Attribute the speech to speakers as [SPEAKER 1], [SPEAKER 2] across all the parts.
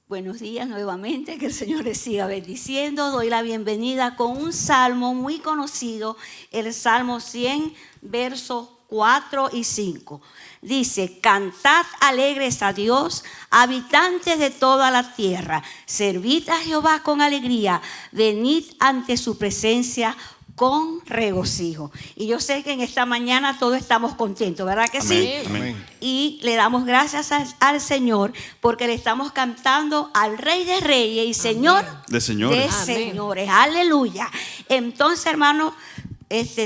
[SPEAKER 1] Buenos días nuevamente, que el Señor les siga bendiciendo. Doy la bienvenida con un salmo muy conocido, el Salmo 100, versos 4 y 5. Dice: cantad alegres a Dios, habitantes de toda la tierra. Servid a Jehová con alegría, venid ante su presencia con regocijo. Y yo sé que en esta mañana todos estamos contentos, ¿verdad que sí?
[SPEAKER 2] Amén.
[SPEAKER 1] Y le damos gracias al Señor porque le estamos cantando al Rey de Reyes y Señor
[SPEAKER 2] de señores.
[SPEAKER 1] de señores. Aleluya. Entonces, hermanos,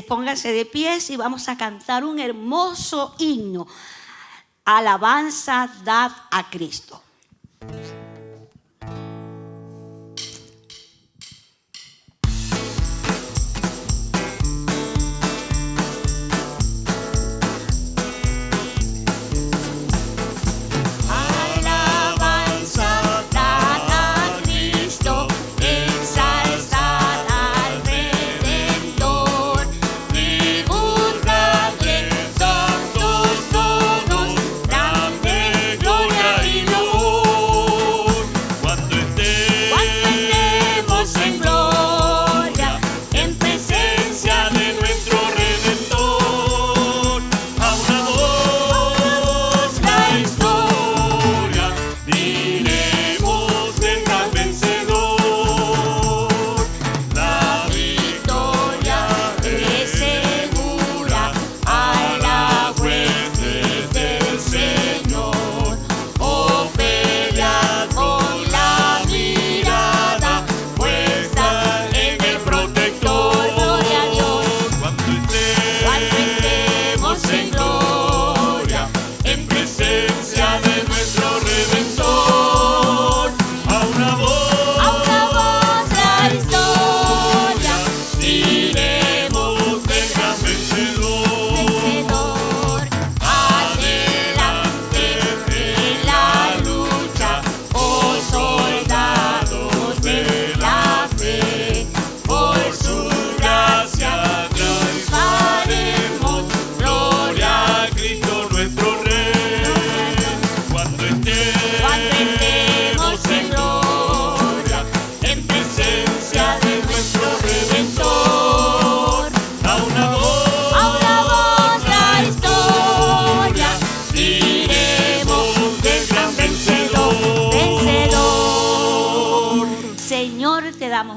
[SPEAKER 1] pónganse de pies y vamos a cantar un hermoso himno. Alabanza dad a Cristo.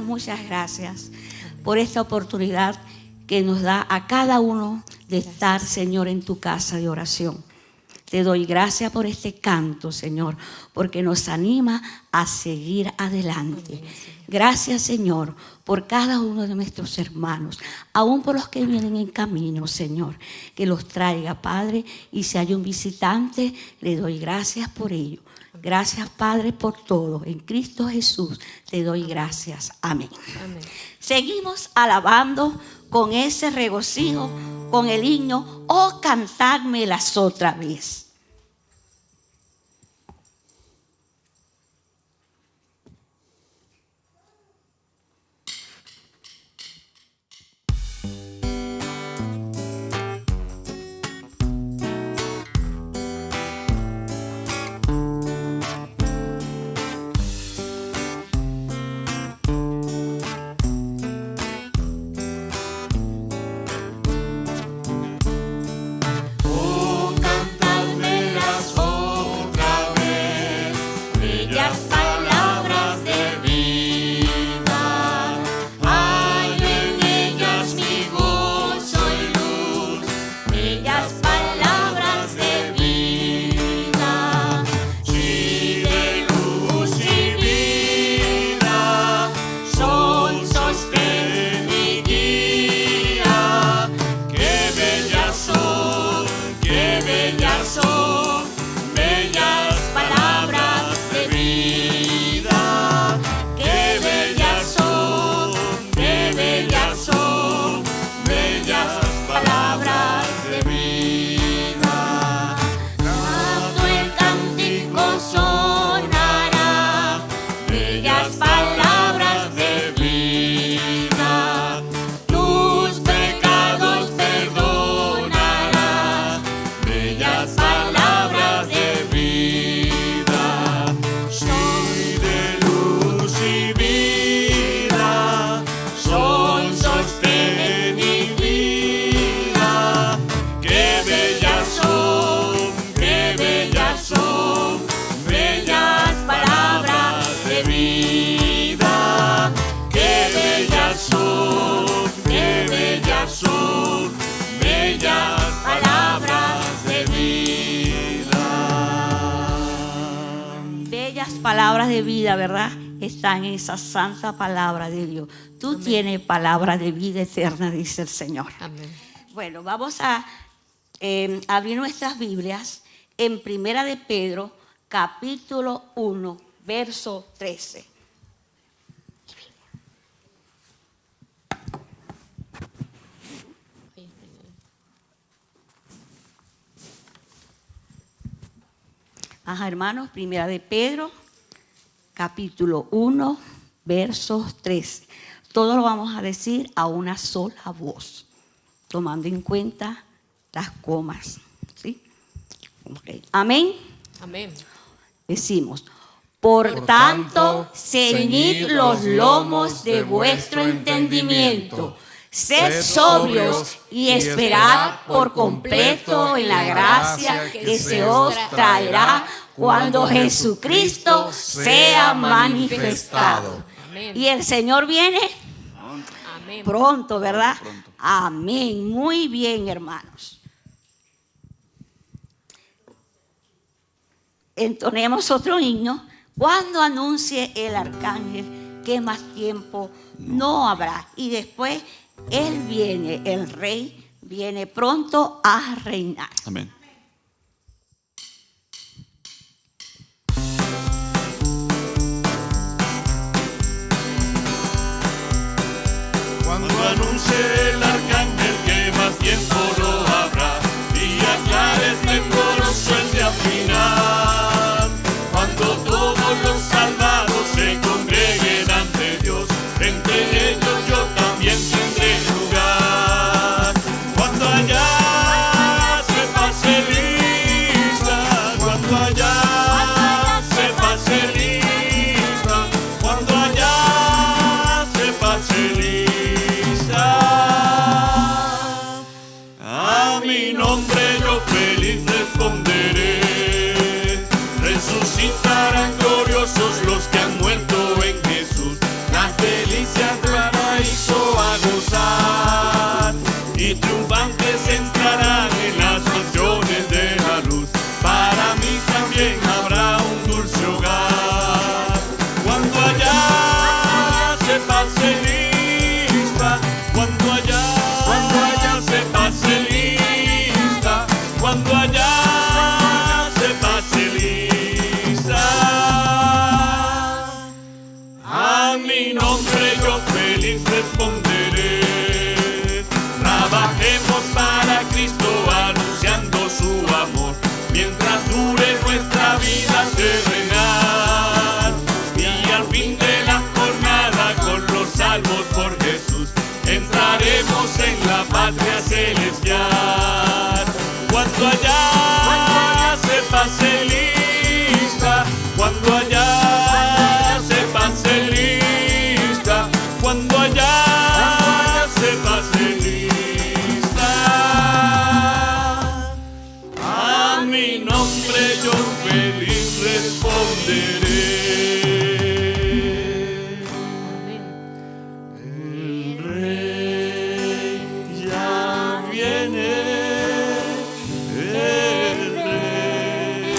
[SPEAKER 1] Muchas gracias por esta oportunidad que nos da a cada uno de estar, Señor, en tu casa de oración. Te doy gracias por este canto, Señor, porque nos anima a seguir adelante. Gracias, Señor, por cada uno de nuestros hermanos, aún por los que vienen en camino, Señor, que los traiga, Padre, y si hay un visitante, le doy gracias por ello. Gracias, Padre, por todo. En Cristo Jesús te doy gracias. Amén. Amén. Seguimos alabando con ese regocijo, con el himno, oh, cantádmelas otra vez.
[SPEAKER 3] Oh, cantadme
[SPEAKER 1] aquellas palabras de vida, ¿verdad? Están en esa santa palabra de Dios. Tú
[SPEAKER 2] Amén.
[SPEAKER 1] tienes palabra de vida eterna, dice el Señor.
[SPEAKER 2] Amén.
[SPEAKER 1] Bueno, vamos a abrir nuestras Biblias en Primera de Pedro, capítulo 1, verso 13. Ajá, hermanos, Primera de Pedro, capítulo 1, versos 13. Todo lo vamos a decir a una sola voz, tomando en cuenta las comas. ¿Sí? Okay. Amén.
[SPEAKER 2] Amén.
[SPEAKER 1] Decimos, por tanto, ceñid los lomos de vuestro entendimiento. Sed sobrios y esperad por completo en la gracia que se os traerá cuando Jesucristo sea manifestado.
[SPEAKER 2] Amén.
[SPEAKER 1] Y el Señor viene
[SPEAKER 2] Amén.
[SPEAKER 1] pronto, ¿verdad?
[SPEAKER 3] Pronto.
[SPEAKER 1] Amén. Muy bien, hermanos. Entonemos otro himno. Cuando anuncie el arcángel que más tiempo no habrá. Y después Él viene, el Rey viene pronto a reinar.
[SPEAKER 3] Amén.
[SPEAKER 4] Cuando anuncie el arcángel que más tiempo no habrá y aclare esplendoroso el día final, cuando todos los salvados se congreguen ante Dios, entre ellos yo también tendré lugar. Cuando allá se pase lista, cuando allá se pase lista, cuando allá se pase lista. A mi nombre yo feliz responderé. Resucitarán gloriosos los que han muerto en Jesús. Las delicias del paraíso a gozar. Y triunfantes entrarán en las mansiones de la luz. Para mí también habrá un dulce hogar. Cuando allá se pase lista, cuando allá se pase lista, cuando allá se pase lista. A mi nombre yo feliz responderé. Trabajemos para Cristo anunciando su amor, mientras dure nuestra vida terrenal. Y al fin de la jornada con los salvos por Jesús, entraremos en la patria celestial. Cuando allá se pase lista, cuando allá se pase lista, cuando allá se pase lista. A mi nombre yo feliz responderé.
[SPEAKER 2] Amén.
[SPEAKER 4] El Rey ya viene, el Rey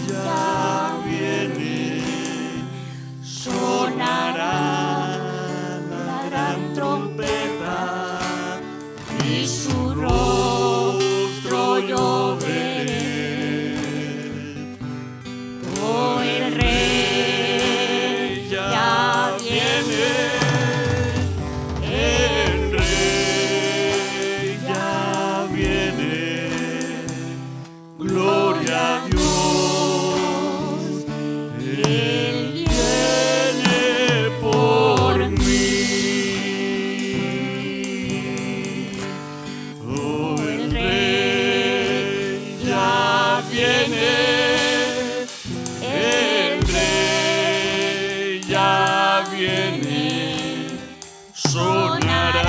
[SPEAKER 4] ya viene, sonará la gran trompeta y su rostro yo veré. Oh, el Rey ya viene. El Rey ya viene, gloria a Dios, Él viene por mí. Oh, el Rey ya viene, el Rey ya viene. Sonará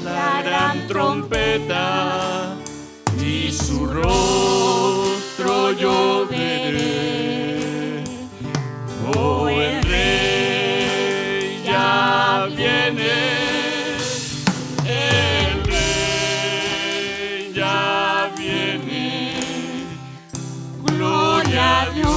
[SPEAKER 4] la gran trompeta y su rostro yo veré. Oh, el Rey ya viene, el Rey ya viene, gloria a Dios.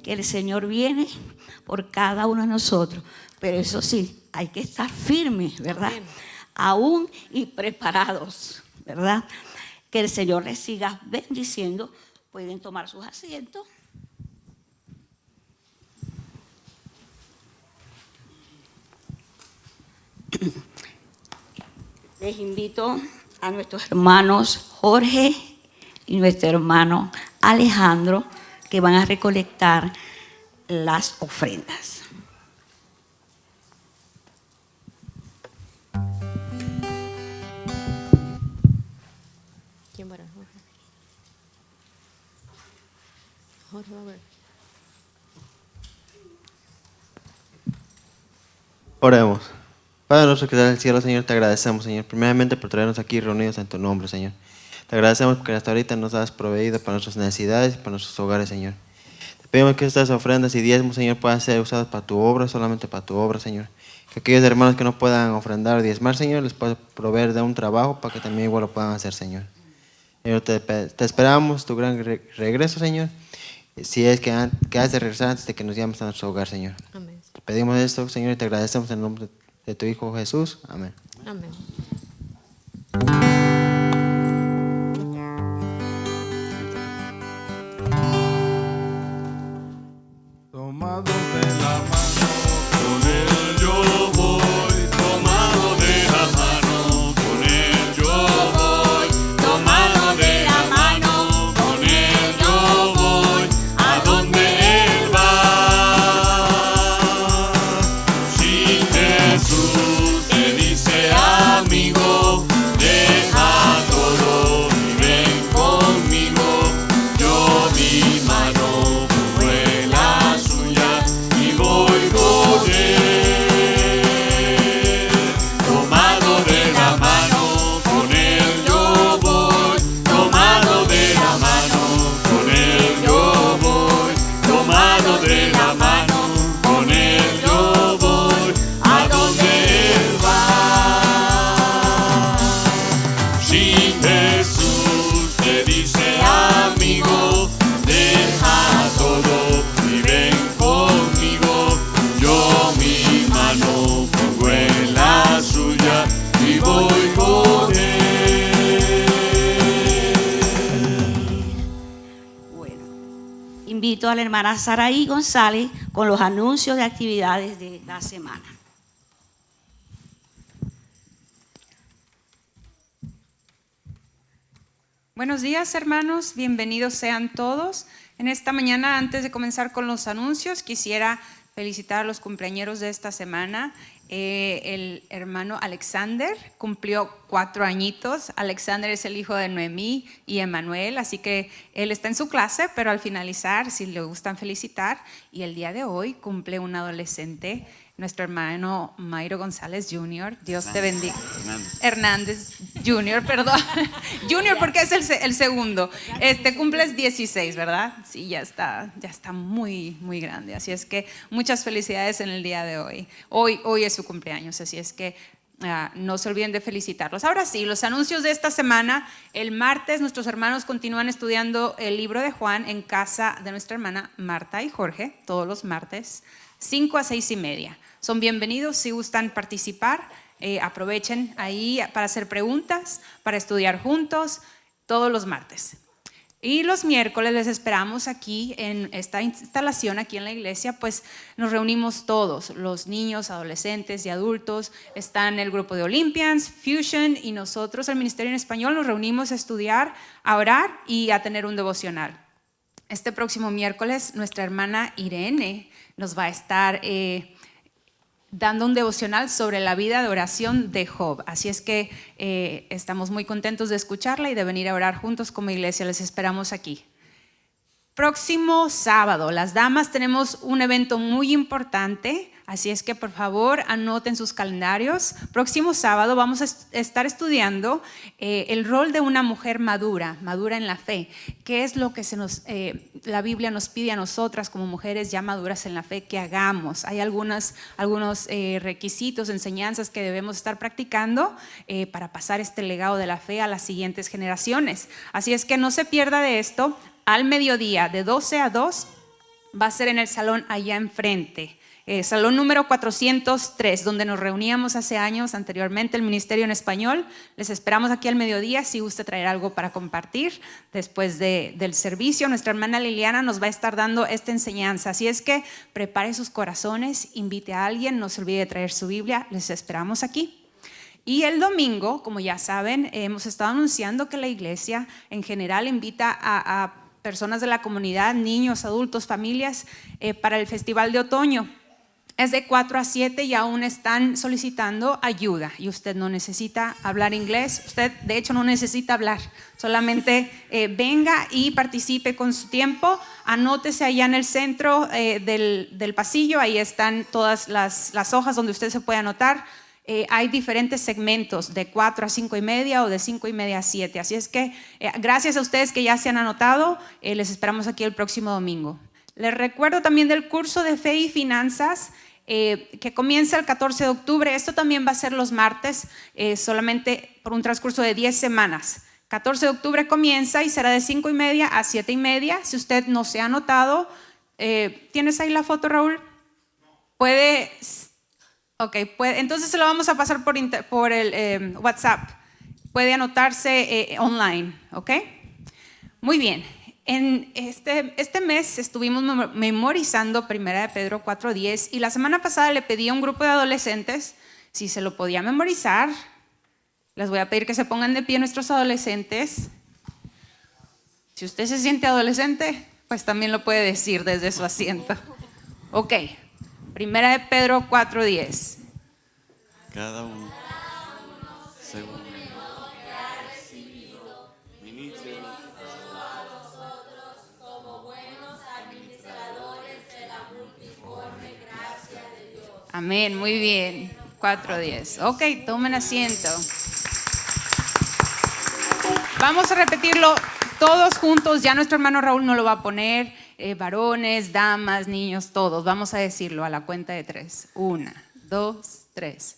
[SPEAKER 1] que el Señor viene por cada uno de nosotros. Pero eso sí, hay que estar firmes, ¿verdad?
[SPEAKER 2] Amén.
[SPEAKER 1] Aún y preparados, ¿verdad? Que el Señor les siga bendiciendo. Pueden tomar sus asientos. Les invito a nuestros hermanos Jorge y nuestro hermano Alejandro, que van a recolectar las ofrendas.
[SPEAKER 2] ¿Quién va a orar? Jorge. Jorge va a orar.
[SPEAKER 3] Oremos. Padre nuestro que estás en el cielo, Señor, te agradecemos, Señor, primeramente por traernos aquí reunidos en tu nombre, Señor. Te agradecemos porque hasta ahorita nos has proveído para nuestras necesidades y para nuestros hogares, Señor. Te pedimos que estas ofrendas y diezmos, Señor, puedan ser usadas para tu obra, solamente para tu obra, Señor. Que aquellos hermanos que no puedan ofrendar o diezmar, Señor, les puedas proveer de un trabajo para que también igual lo puedan hacer, Señor. Señor, te esperamos tu gran regreso, Señor. Si es que has de regresar antes de que nos llames a nuestro hogar, Señor.
[SPEAKER 2] Amén.
[SPEAKER 3] Te pedimos esto, Señor, y te agradecemos en el nombre de tu Hijo Jesús. Amén.
[SPEAKER 2] Amén.
[SPEAKER 4] Tomados de la mano, con él yo voy. Tomado de la mano, con él yo voy. Tomado de la mano, con él yo voy. A donde él va. Si Jesús te dice amigo, deja todo y ven conmigo. Yo mi mano fue la suya y voy con él. Tomado de la mano, con él yo voy. Tomado de la mano, con él yo voy. Tomado de la mano, con él yo voy. A donde él va. Si Jesús te dice amigo, deja todo y ven conmigo. Yo mi mano pongo en la suya y voy con él.
[SPEAKER 1] Bueno, invito a la hermana Saraí González con los anuncios de actividades de la semana.
[SPEAKER 5] Buenos días, hermanos, bienvenidos sean todos. En esta mañana, antes de comenzar con los anuncios, quisiera felicitar a los cumpleañeros de esta semana. El hermano Alexander cumplió 4 añitos. Alexander es el hijo de Noemí y Emanuel, así que él está en su clase, pero al finalizar, si le gustan felicitar, y el día de hoy cumple un adolescente, nuestro hermano Mayro González Jr. Dios te bendiga. Hernández Jr., perdón. Junior porque es el segundo. Cumples 16, ¿verdad? Sí, ya está muy, muy grande. Así es que muchas felicidades en el día de hoy. Hoy es su cumpleaños, así es que no se olviden de felicitarlos. Ahora sí, los anuncios de esta semana. El martes nuestros hermanos continúan estudiando el libro de Juan en casa de nuestra hermana Marta y Jorge, todos los martes, 5 a 6 y media. Son bienvenidos si gustan participar. Aprovechen ahí para hacer preguntas, para estudiar juntos todos los martes. Y los miércoles les esperamos aquí en esta instalación, aquí en la iglesia, pues nos reunimos todos, los niños, adolescentes y adultos. Están el grupo de Olympians, Fusion y nosotros, el Ministerio en Español, nos reunimos a estudiar, a orar y a tener un devocional. Este próximo miércoles nuestra hermana Irene nos va a estar dando un devocional sobre la vida de oración de Job. Así es que estamos muy contentos de escucharla y de venir a orar juntos como iglesia. Les esperamos aquí. Próximo sábado, las damas tenemos un evento muy importante, así es que por favor anoten sus calendarios. Próximo sábado vamos a estar estudiando el rol de una mujer madura en la fe. ¿Qué es lo que la Biblia nos pide a nosotras como mujeres ya maduras en la fe que hagamos? Hay algunos requisitos, enseñanzas que debemos estar practicando para pasar este legado de la fe a las siguientes generaciones. Así es que no se pierda de esto. Al mediodía, de 12 a 2, va a ser en el salón allá enfrente. Salón número 403, donde nos reuníamos hace años anteriormente, el Ministerio en Español. Les esperamos aquí al mediodía si gusta traer algo para compartir. Después del servicio, nuestra hermana Liliana nos va a estar dando esta enseñanza. Así es que prepare sus corazones, invite a alguien, no se olvide de traer su Biblia. Les esperamos aquí. Y el domingo, como ya saben, hemos estado anunciando que la iglesia en general invita a personas de la comunidad, niños, adultos, familias, para el Festival de Otoño. Es de 4 a 7 y aún están solicitando ayuda y usted no necesita hablar inglés, usted de hecho no necesita hablar, solamente venga y participe con su tiempo, anótese allá en el centro del pasillo, ahí están todas las hojas donde usted se puede anotar. Hay diferentes segmentos de 4 a 5 y media o de 5 y media a 7, así es que gracias a ustedes que ya se han anotado, les esperamos aquí el próximo domingo. Les recuerdo también del curso de Fe y Finanzas que comienza el 14 de octubre. Esto también va a ser los martes, solamente por un transcurso de 10 semanas. 14 de octubre comienza y será de 5 y media a 7 y media. Si usted no se ha anotado, ¿tienes ahí la foto, Raúl? Puede, ok, entonces se lo vamos a pasar por el WhatsApp. Puede anotarse online, ¿ok? Muy bien. En este mes estuvimos memorizando 1 de Pedro 4:10 y la semana pasada le pedí a un grupo de adolescentes si se lo podía memorizar. Les voy a pedir que se pongan de pie nuestros adolescentes. Si usted se siente adolescente, pues también lo puede decir desde su asiento. Ok, 1 de Pedro 4:10.
[SPEAKER 4] Cada uno, según ministro.
[SPEAKER 5] Amén, muy bien. 4:10. Ok, tomen asiento. Vamos a repetirlo todos juntos. Ya nuestro hermano Raúl no lo va a poner. Varones, damas, niños, todos. Vamos a decirlo a la cuenta de 3. 1, 2, 3.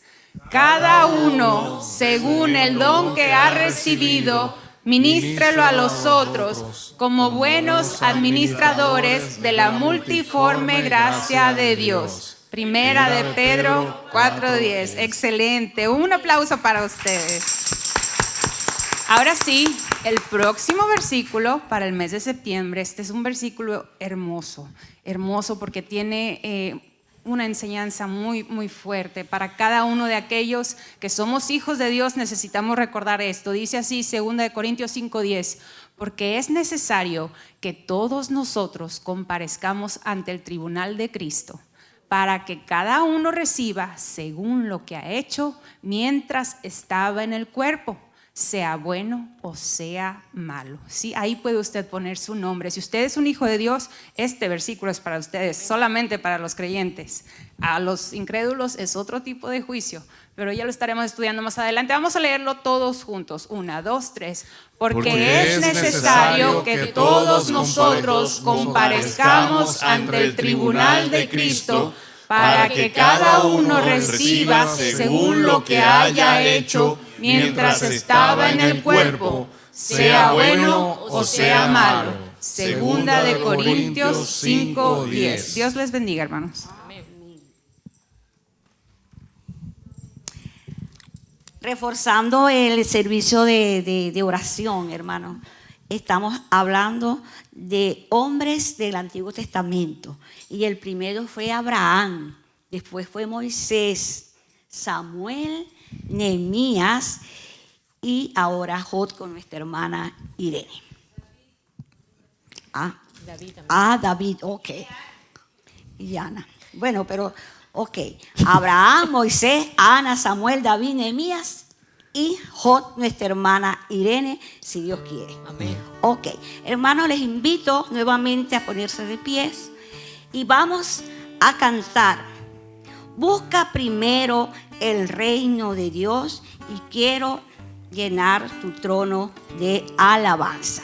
[SPEAKER 5] Cada uno, según el don que ha recibido, ministrelo a los otros como buenos administradores de la multiforme gracia de Dios. 1 de Pedro 4:10. Excelente. Un aplauso para ustedes. Ahora sí, el próximo versículo para el mes de septiembre. Este es un versículo hermoso, hermoso porque tiene una enseñanza muy, muy fuerte. Para cada uno de aquellos que somos hijos de Dios necesitamos recordar esto. Dice así, 2 Corintios 5:10. Porque es necesario que todos nosotros comparezcamos ante el tribunal de Cristo, para que cada uno reciba según lo que ha hecho mientras estaba en el cuerpo, sea bueno o sea malo. ¿Sí? Ahí puede usted poner su nombre. Si usted es un hijo de Dios, este versículo es para ustedes, solamente para los creyentes. A los incrédulos es otro tipo de juicio, pero ya lo estaremos estudiando más adelante. Vamos a leerlo todos juntos. 1, 2, 3. Porque es necesario que todos nosotros comparezcamos ante el tribunal de Cristo, para que cada uno reciba según lo que haya hecho mientras estaba en el cuerpo, sea bueno o sea malo. 2 Corintios 5:10. Dios les bendiga, hermanos.
[SPEAKER 1] Reforzando el servicio de oración, hermano. Estamos hablando de hombres del Antiguo Testamento. Y el primero fue Abraham, después fue Moisés, Samuel, Nehemías y ahora Jod con nuestra hermana Irene. David, ok. Y Ana. Bueno, pero, ok. Abraham, Moisés, Ana, Samuel, David, Nehemías y Jod, nuestra hermana Irene, si Dios quiere.
[SPEAKER 2] Amén.
[SPEAKER 1] Ok, hermanos, les invito nuevamente a ponerse de pies y vamos a cantar. Busca primero el reino de Dios y quiero llenar tu trono de alabanza.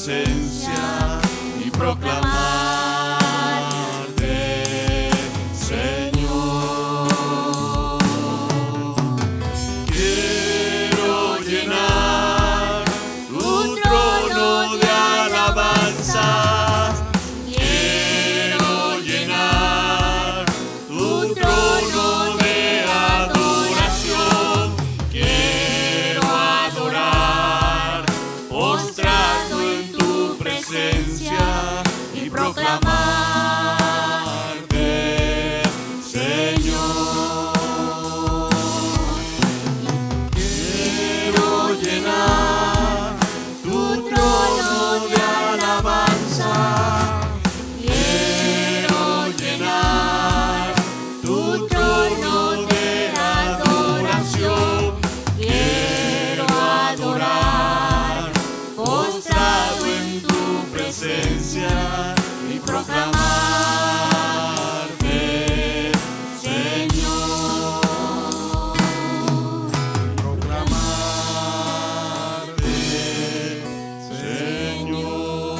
[SPEAKER 4] presencia y proclamarte, Señor. Quiero llenar tu trono de alabanzas. Quiero llenar tu trono de adoración. Quiero adorar, postrado en tu presencia y proclamarte, Señor. Quiero llenar tu trono de alabanza. Quiero llenar tu trono de adoración. Quiero adorar, postrado en tu presencia y proclamarte, Señor. Proclamarte, Señor.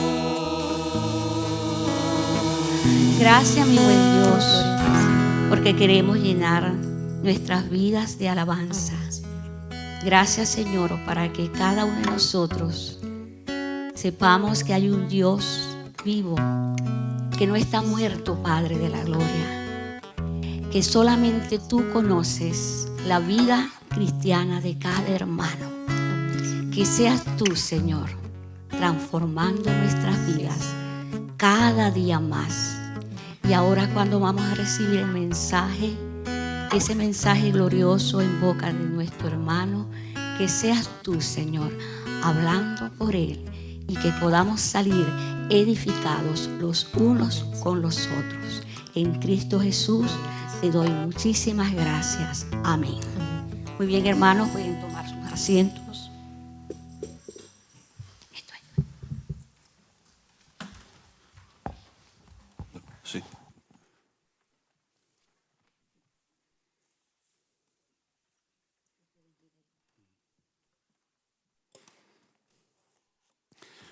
[SPEAKER 1] Gracias, mi buen Dios, porque queremos llenar nuestras vidas de alabanza. Gracias, Señor, para que cada uno de nosotros sepamos que hay un Dios vivo, que no está muerto, Padre de la gloria, que solamente tú conoces la vida cristiana de cada hermano. Que seas tú, Señor, transformando nuestras vidas cada día más. Y ahora, cuando vamos a recibir el mensaje, ese mensaje glorioso en boca de nuestro hermano, que seas tú, Señor, hablando por él, y que podamos salir edificados los unos con los otros. En Cristo Jesús te doy muchísimas gracias. Amén. Muy bien, hermanos, pueden tomar sus asientos.
[SPEAKER 4] Sí.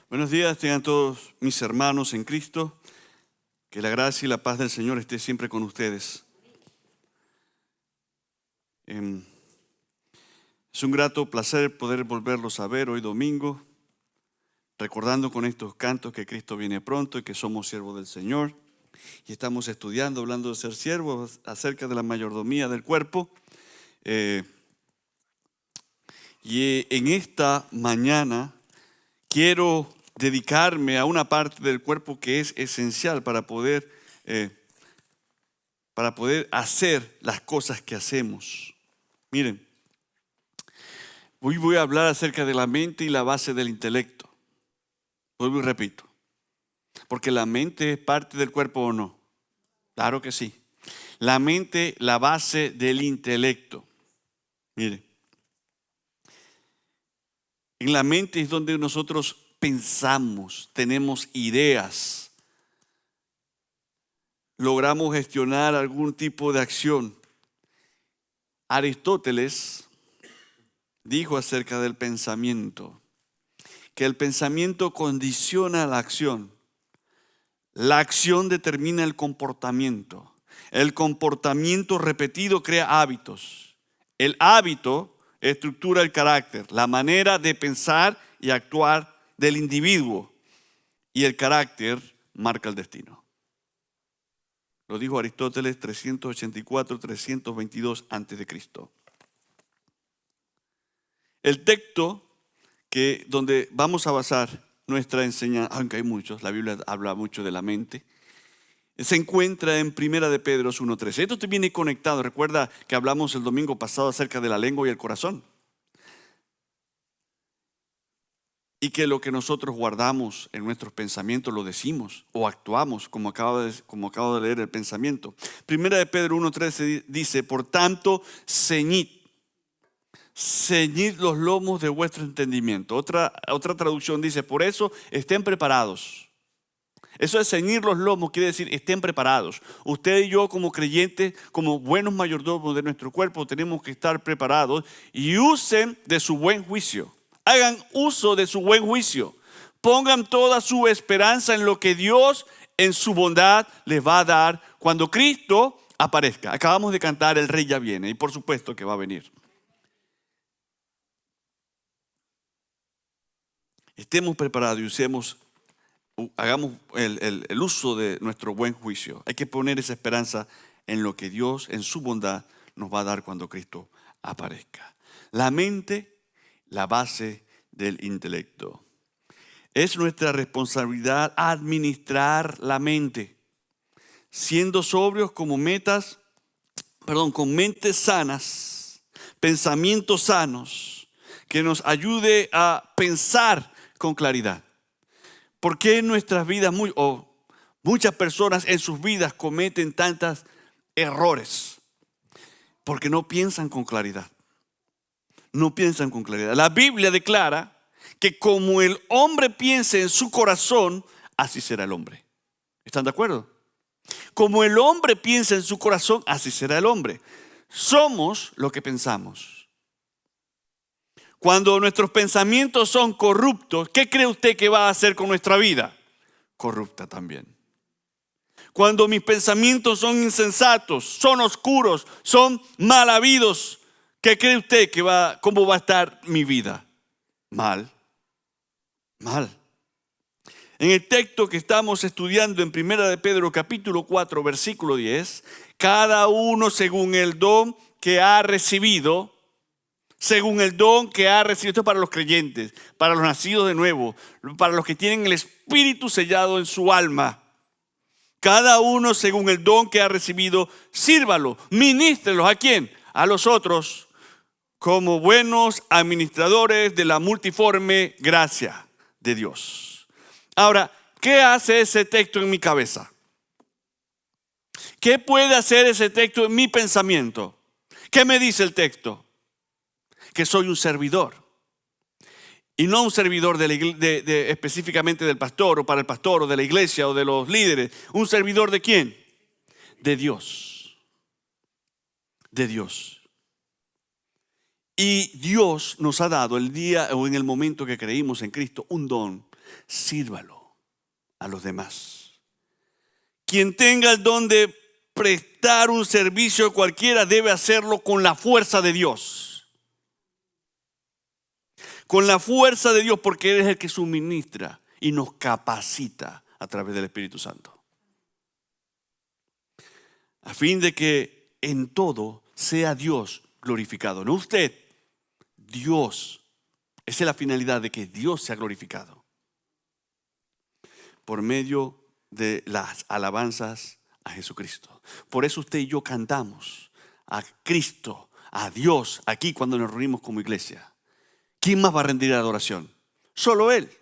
[SPEAKER 4] Buenos días, tengan todos mis hermanos en Cristo. Que la gracia y la paz del Señor esté siempre con ustedes. Es un grato placer poder volverlos a ver hoy domingo, recordando con estos cantos que Cristo viene pronto y que somos siervos del Señor. Y estamos estudiando, hablando de ser siervos, acerca de la mayordomía del cuerpo. Y en esta mañana quiero dedicarme a una parte del cuerpo que es esencial para poder hacer las cosas que hacemos. Miren, hoy voy a hablar acerca de la mente y la base del intelecto. Vuelvo y repito, porque la mente es parte del cuerpo o no. Claro que sí. La mente, la base del intelecto. Miren, en la mente es donde nosotros pensamos, tenemos ideas, logramos gestionar algún tipo de acción. Aristóteles dijo acerca del pensamiento, que el pensamiento condiciona la acción determina el comportamiento repetido crea hábitos, el hábito estructura el carácter, la manera de pensar y actuar del individuo, y el carácter marca el destino. Lo dijo Aristóteles 384-322 a.C. El texto donde vamos a basar nuestra enseñanza, aunque hay muchos, la Biblia habla mucho de la mente, se encuentra en 1 de Pedro 1:13. Esto te viene conectado. Recuerda que hablamos el domingo pasado acerca de la lengua y el corazón. Y que lo que nosotros guardamos en nuestros pensamientos lo decimos o actuamos como acabo de leer el pensamiento. 1 de Pedro 1:13 dice, por tanto, ceñid los lomos de vuestro entendimiento. Otra traducción dice, por eso estén preparados. Eso de ceñir los lomos quiere decir estén preparados. Usted y yo como creyentes, como buenos mayordomos de nuestro cuerpo, tenemos que estar preparados y usen de su buen juicio. Hagan uso de su buen juicio, Pongan toda su esperanza en lo que Dios en su bondad les va a dar cuando Cristo aparezca. Acabamos de cantar El Rey ya viene y por supuesto que va a venir. Estemos preparados y hagamos el uso de nuestro buen juicio. Hay que poner esa esperanza en lo que Dios en su bondad nos va a dar cuando Cristo aparezca. La mente, la base del intelecto. Es nuestra responsabilidad administrar la mente, siendo sobrios con mentes sanas, pensamientos sanos, que nos ayude a pensar con claridad. ¿Por qué en nuestras vidas muchas personas en sus vidas cometen tantos errores? Porque no piensan con claridad. No piensan con claridad. La Biblia declara que como el hombre piense en su corazón, así será el hombre. ¿Están de acuerdo? Como el hombre piensa en su corazón, así será el hombre. Somos lo que pensamos. Cuando nuestros pensamientos son corruptos, ¿qué cree usted que va a hacer con nuestra vida? Corrupta también. Cuando mis pensamientos son insensatos, son oscuros, son mal habidos, ¿qué cree usted cómo va a estar mi vida? Mal. En el texto que estamos estudiando en 1 de Pedro capítulo 4 versículo 10, cada uno según el don que ha recibido, esto es para los creyentes, para los nacidos de nuevo, para los que tienen el Espíritu sellado en su alma. Cada uno según el don que ha recibido, sírvalo, ministrelos. ¿A quién? A los otros, como buenos administradores de la multiforme gracia de Dios. Ahora, ¿qué hace ese texto en mi cabeza? ¿Qué puede hacer ese texto en mi pensamiento? ¿Qué me dice el texto? Que soy un servidor. Y no un servidor específicamente del pastor o para el pastor o de la iglesia o de los líderes. ¿Un servidor de quién? De Dios. De Dios. Y Dios nos ha dado el día o en el momento que creímos en Cristo un don. Sírvalo a los demás. Quien tenga el don de prestar un servicio cualquiera debe hacerlo con la fuerza de Dios. Con la fuerza de Dios, porque Él es el que suministra y nos capacita a través del Espíritu Santo. A fin de que en todo sea Dios glorificado. No usted, Dios. Esa es la finalidad, de que Dios sea glorificado. Por medio de las alabanzas a Jesucristo. Por eso usted y yo cantamos a Cristo, a Dios, aquí cuando nos reunimos como iglesia. ¿Quién más va a rendir adoración? Solo Él.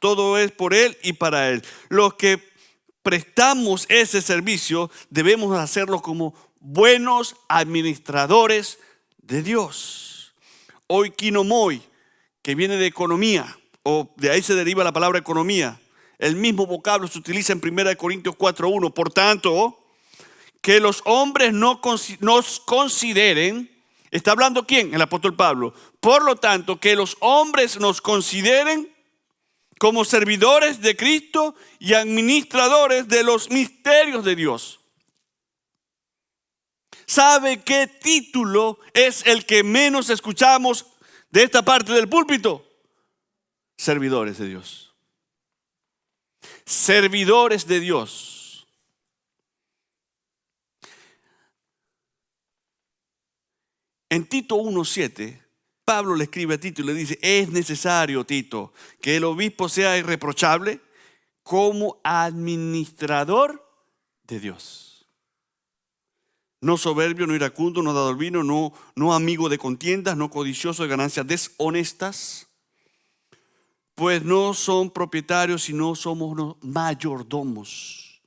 [SPEAKER 4] Todo es por Él y para Él. Los que prestamos ese servicio debemos hacerlo como buenos administradores de Dios. Oikonomoi, que viene de economía, o de ahí se deriva la palabra economía. El mismo vocablo se utiliza en 1 Corintios 4:1. Por tanto, que los hombres nos consideren. ¿Está hablando quién? El apóstol Pablo. Por lo tanto, que los hombres nos consideren como servidores de Cristo y administradores de los misterios de Dios. ¿Sabe qué título es el que menos escuchamos de esta parte del púlpito? Servidores de Dios. Servidores de Dios. En Tito 1:7, Pablo le escribe a Tito y le dice: es necesario, Tito, que el obispo sea irreprochable como administrador de Dios. No soberbio, no iracundo, no dado al vino, no amigo de contiendas, no codicioso de ganancias deshonestas, pues no son propietarios, sino somos mayordomos.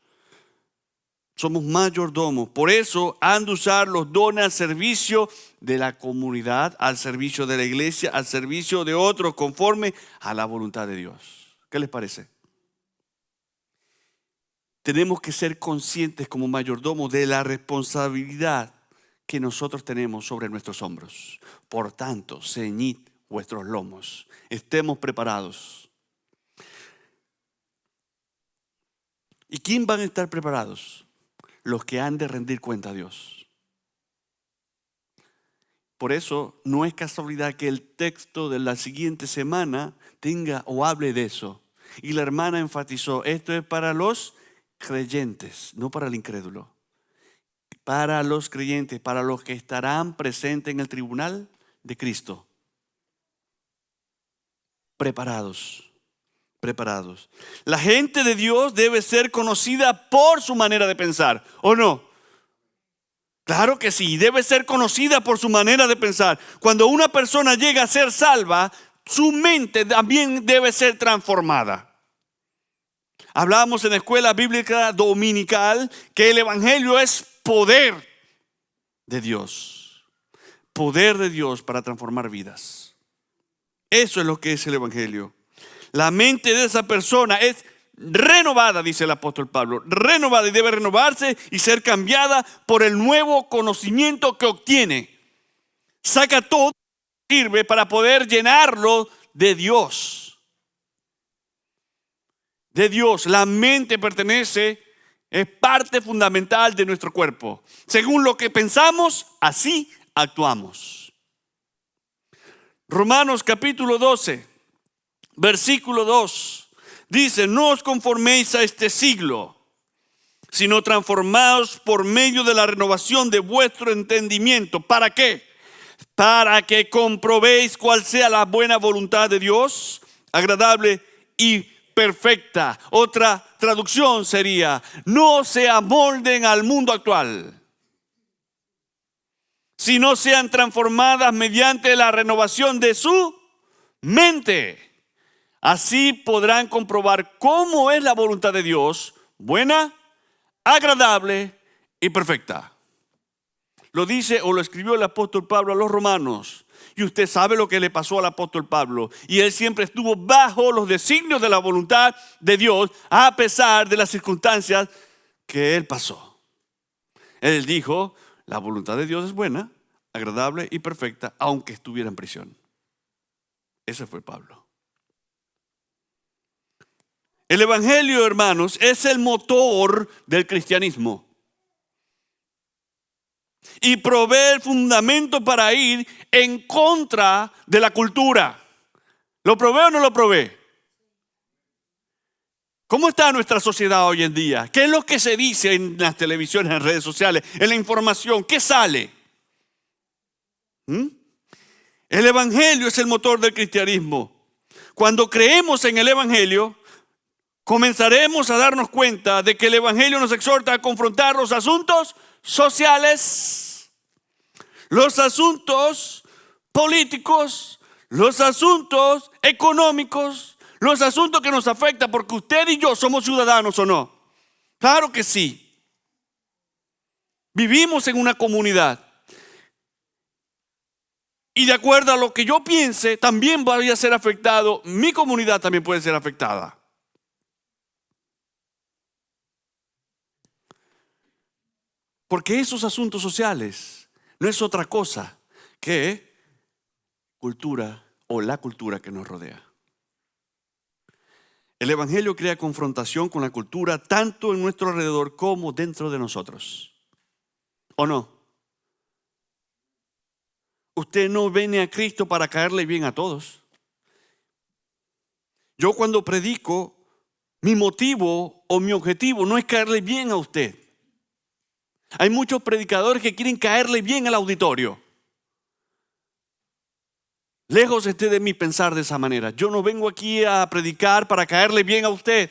[SPEAKER 4] Somos mayordomos. Por eso han de usar los dones al servicio de la comunidad, al servicio de la iglesia, al servicio de otros, conforme a la voluntad de Dios. ¿Qué les parece? Tenemos que ser conscientes como mayordomos de la responsabilidad que nosotros tenemos sobre nuestros hombros. Por tanto, ceñid vuestros lomos. Estemos preparados. ¿Y quién van a estar preparados? Los que han de rendir cuenta a Dios. Por eso no es casualidad que el texto de la siguiente semana tenga o hable de eso. Y la hermana enfatizó, esto es para los creyentes, no para el incrédulo. Para los creyentes, para los que estarán presentes en el tribunal de Cristo. Preparados, preparados. La gente de Dios debe ser conocida por su manera de pensar, ¿o no? Claro que sí, debe ser conocida por su manera de pensar. Cuando una persona llega a ser salva, su mente también debe ser transformada. Hablábamos en la escuela bíblica dominical que el evangelio es poder de Dios. Poder de Dios para transformar vidas. Eso es lo que es el evangelio. La mente de esa persona es renovada, dice el apóstol Pablo, renovada, y debe renovarse y ser cambiada por el nuevo conocimiento que obtiene. Saca todo, sirve para poder llenarlo de Dios. De Dios. La mente pertenece, es parte fundamental de nuestro cuerpo. Según lo que pensamos, así actuamos. Romanos capítulo 12, versículo 2. Dice, no os conforméis a este siglo, sino transformaos por medio de la renovación de vuestro entendimiento. ¿Para qué? Para que comprobéis cuál sea la buena voluntad de Dios, agradable y perfecta. Otra traducción sería, no se amolden al mundo actual, sino sean transformadas mediante la renovación de su mente. Así podrán comprobar cómo es la voluntad de Dios, buena, agradable y perfecta. Lo dice o lo escribió el apóstol Pablo a los romanos. Y usted sabe lo que le pasó al apóstol Pablo. Y él siempre estuvo bajo los designios de la voluntad de Dios, a pesar de las circunstancias que él pasó. Él dijo, la voluntad de Dios es buena, agradable y perfecta, aunque estuviera en prisión. Ese fue Pablo. El evangelio, hermanos, es el motor del cristianismo. Y provee el fundamento para ir en contra de la cultura. ¿Lo provee o no lo provee? ¿Cómo está nuestra sociedad hoy en día? ¿Qué es lo que se dice en las televisiones, en redes sociales, en la información? ¿Qué sale? El evangelio es el motor del cristianismo. Cuando creemos en el evangelio, comenzaremos a darnos cuenta de que el evangelio nos exhorta a confrontar los asuntos sociales, los asuntos políticos, los asuntos económicos, los asuntos que nos afectan, porque usted y yo somos ciudadanos, ¿o no? Claro que sí. Vivimos en una comunidad. Y de acuerdo a lo que yo piense, también voy a ser afectado. Mi comunidad también puede ser afectada. Porque esos asuntos sociales no es otra cosa que cultura o la cultura que nos rodea. El evangelio crea confrontación con la cultura tanto en nuestro alrededor como dentro de nosotros. ¿O no? Usted no viene a Cristo para caerle bien a todos. Yo cuando predico, mi motivo o mi objetivo no es caerle bien a usted. Hay muchos predicadores que quieren caerle bien al auditorio. Lejos esté de mí pensar de esa manera. Yo no vengo aquí a predicar para caerle bien a usted.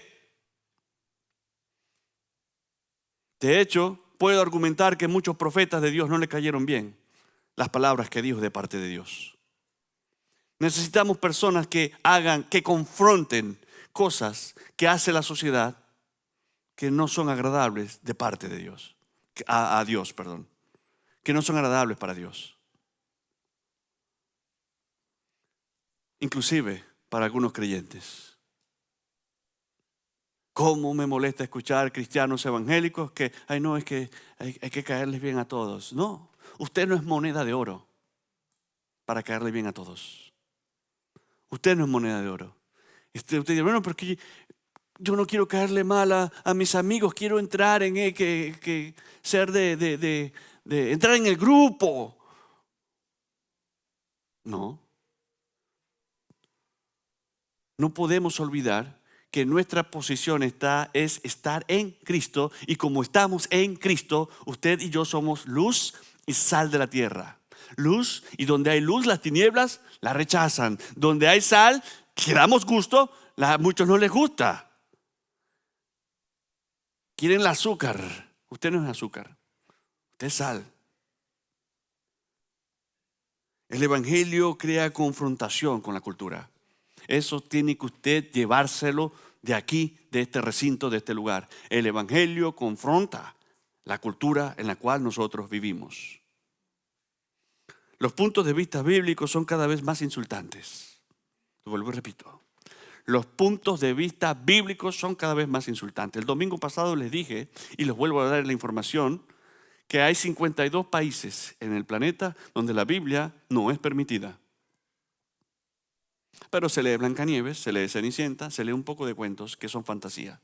[SPEAKER 4] De hecho, puedo argumentar que muchos profetas de Dios no le cayeron bien las palabras que dijo de parte de Dios. Necesitamos personas que hagan, que confronten cosas que hace la sociedad que no son agradables de parte de Dios. A Dios, perdón. Que no son agradables para Dios. Inclusive para algunos creyentes. ¿Cómo me molesta escuchar cristianos evangélicos que, ay no, es que hay que caerles bien a todos? No, usted no es moneda de oro para caerle bien a todos. Usted no es moneda de oro. Usted dice, bueno, porque yo no quiero caerle mal a mis amigos, quiero entrar en ser de entrar en el grupo. No. No podemos olvidar que nuestra posición es estar en Cristo, y como estamos en Cristo, usted y yo somos luz y sal de la tierra. Luz, y donde hay luz, las tinieblas la rechazan. Donde hay sal, que damos gusto, a muchos no les gusta. Quieren el azúcar. Usted no es azúcar, usted es sal. El evangelio crea confrontación con la cultura. Eso tiene que usted llevárselo de aquí, de este recinto, de este lugar. El evangelio confronta la cultura en la cual nosotros vivimos. Los puntos de vista bíblicos son cada vez más insultantes. Lo vuelvo y repito. Los puntos de vista bíblicos son cada vez más insultantes. El domingo pasado les dije, y les vuelvo a dar la información, que hay 52 países en el planeta donde la Biblia no es permitida. Pero se lee Blancanieves, se lee Cenicienta, se lee un poco de cuentos que son fantasía.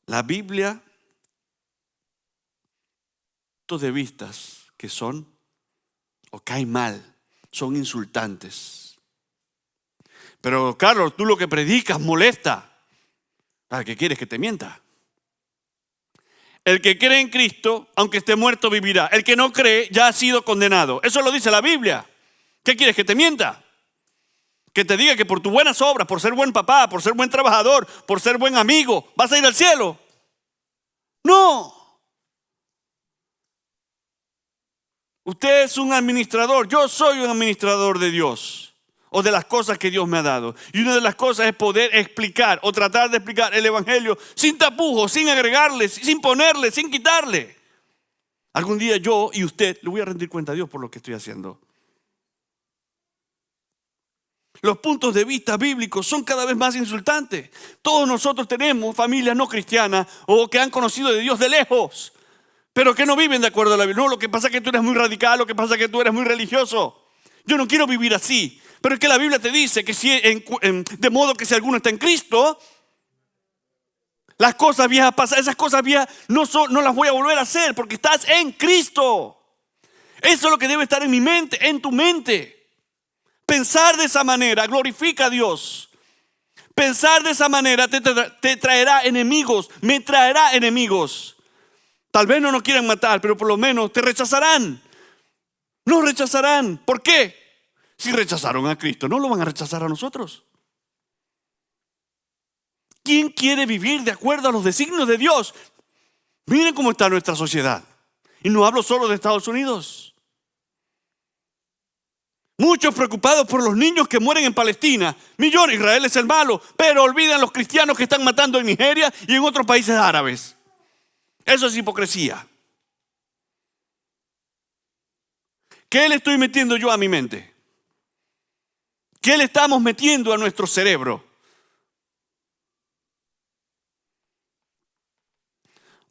[SPEAKER 4] La Biblia, puntos de vistas que son o caen mal, son insultantes. Pero Carlos, tú lo que predicas molesta. ¿Para qué quieres que te mienta? El que cree en Cristo, aunque esté muerto, vivirá. El que no cree ya ha sido condenado. Eso lo dice la Biblia. ¿Qué quieres que te mienta? Que te diga que por tus buenas obras, por ser buen papá, por ser buen trabajador, por ser buen amigo, vas a ir al cielo. No. Usted es un administrador. Yo soy un administrador de Dios, o de las cosas que Dios me ha dado. Y una de las cosas es poder explicar o tratar de explicar el evangelio sin tapujos, sin agregarle, sin ponerle, sin quitarle. Algún día yo y usted le voy a rendir cuenta a Dios por lo que estoy haciendo. Los puntos de vista bíblicos son cada vez más insultantes. Todos nosotros tenemos familias no cristianas o que han conocido de Dios de lejos, pero que no viven de acuerdo a la Biblia. No, lo que pasa es que tú eres muy radical, lo que pasa es que tú eres muy religioso. Yo no quiero vivir así. Pero es que la Biblia te dice que si de modo que si alguno está en Cristo, las cosas viejas pasan, esas cosas viejas no las voy a volver a hacer porque estás en Cristo. Eso es lo que debe estar en mi mente, en tu mente. Pensar de esa manera glorifica a Dios. Pensar de esa manera te traerá enemigos, me traerá enemigos. Tal vez no nos quieran matar, pero por lo menos te rechazarán. Nos rechazarán. ¿Por qué? Si rechazaron a Cristo, no lo van a rechazar a nosotros. ¿Quién quiere vivir de acuerdo a los designios de Dios? Miren cómo está nuestra sociedad. Y no hablo solo de Estados Unidos. Muchos preocupados por los niños que mueren en Palestina. Millones, Israel es el malo, pero olvidan los cristianos que están matando en Nigeria y en otros países árabes. Eso es hipocresía. ¿Qué le estoy metiendo yo a mi mente? ¿Qué le estamos metiendo a nuestro cerebro?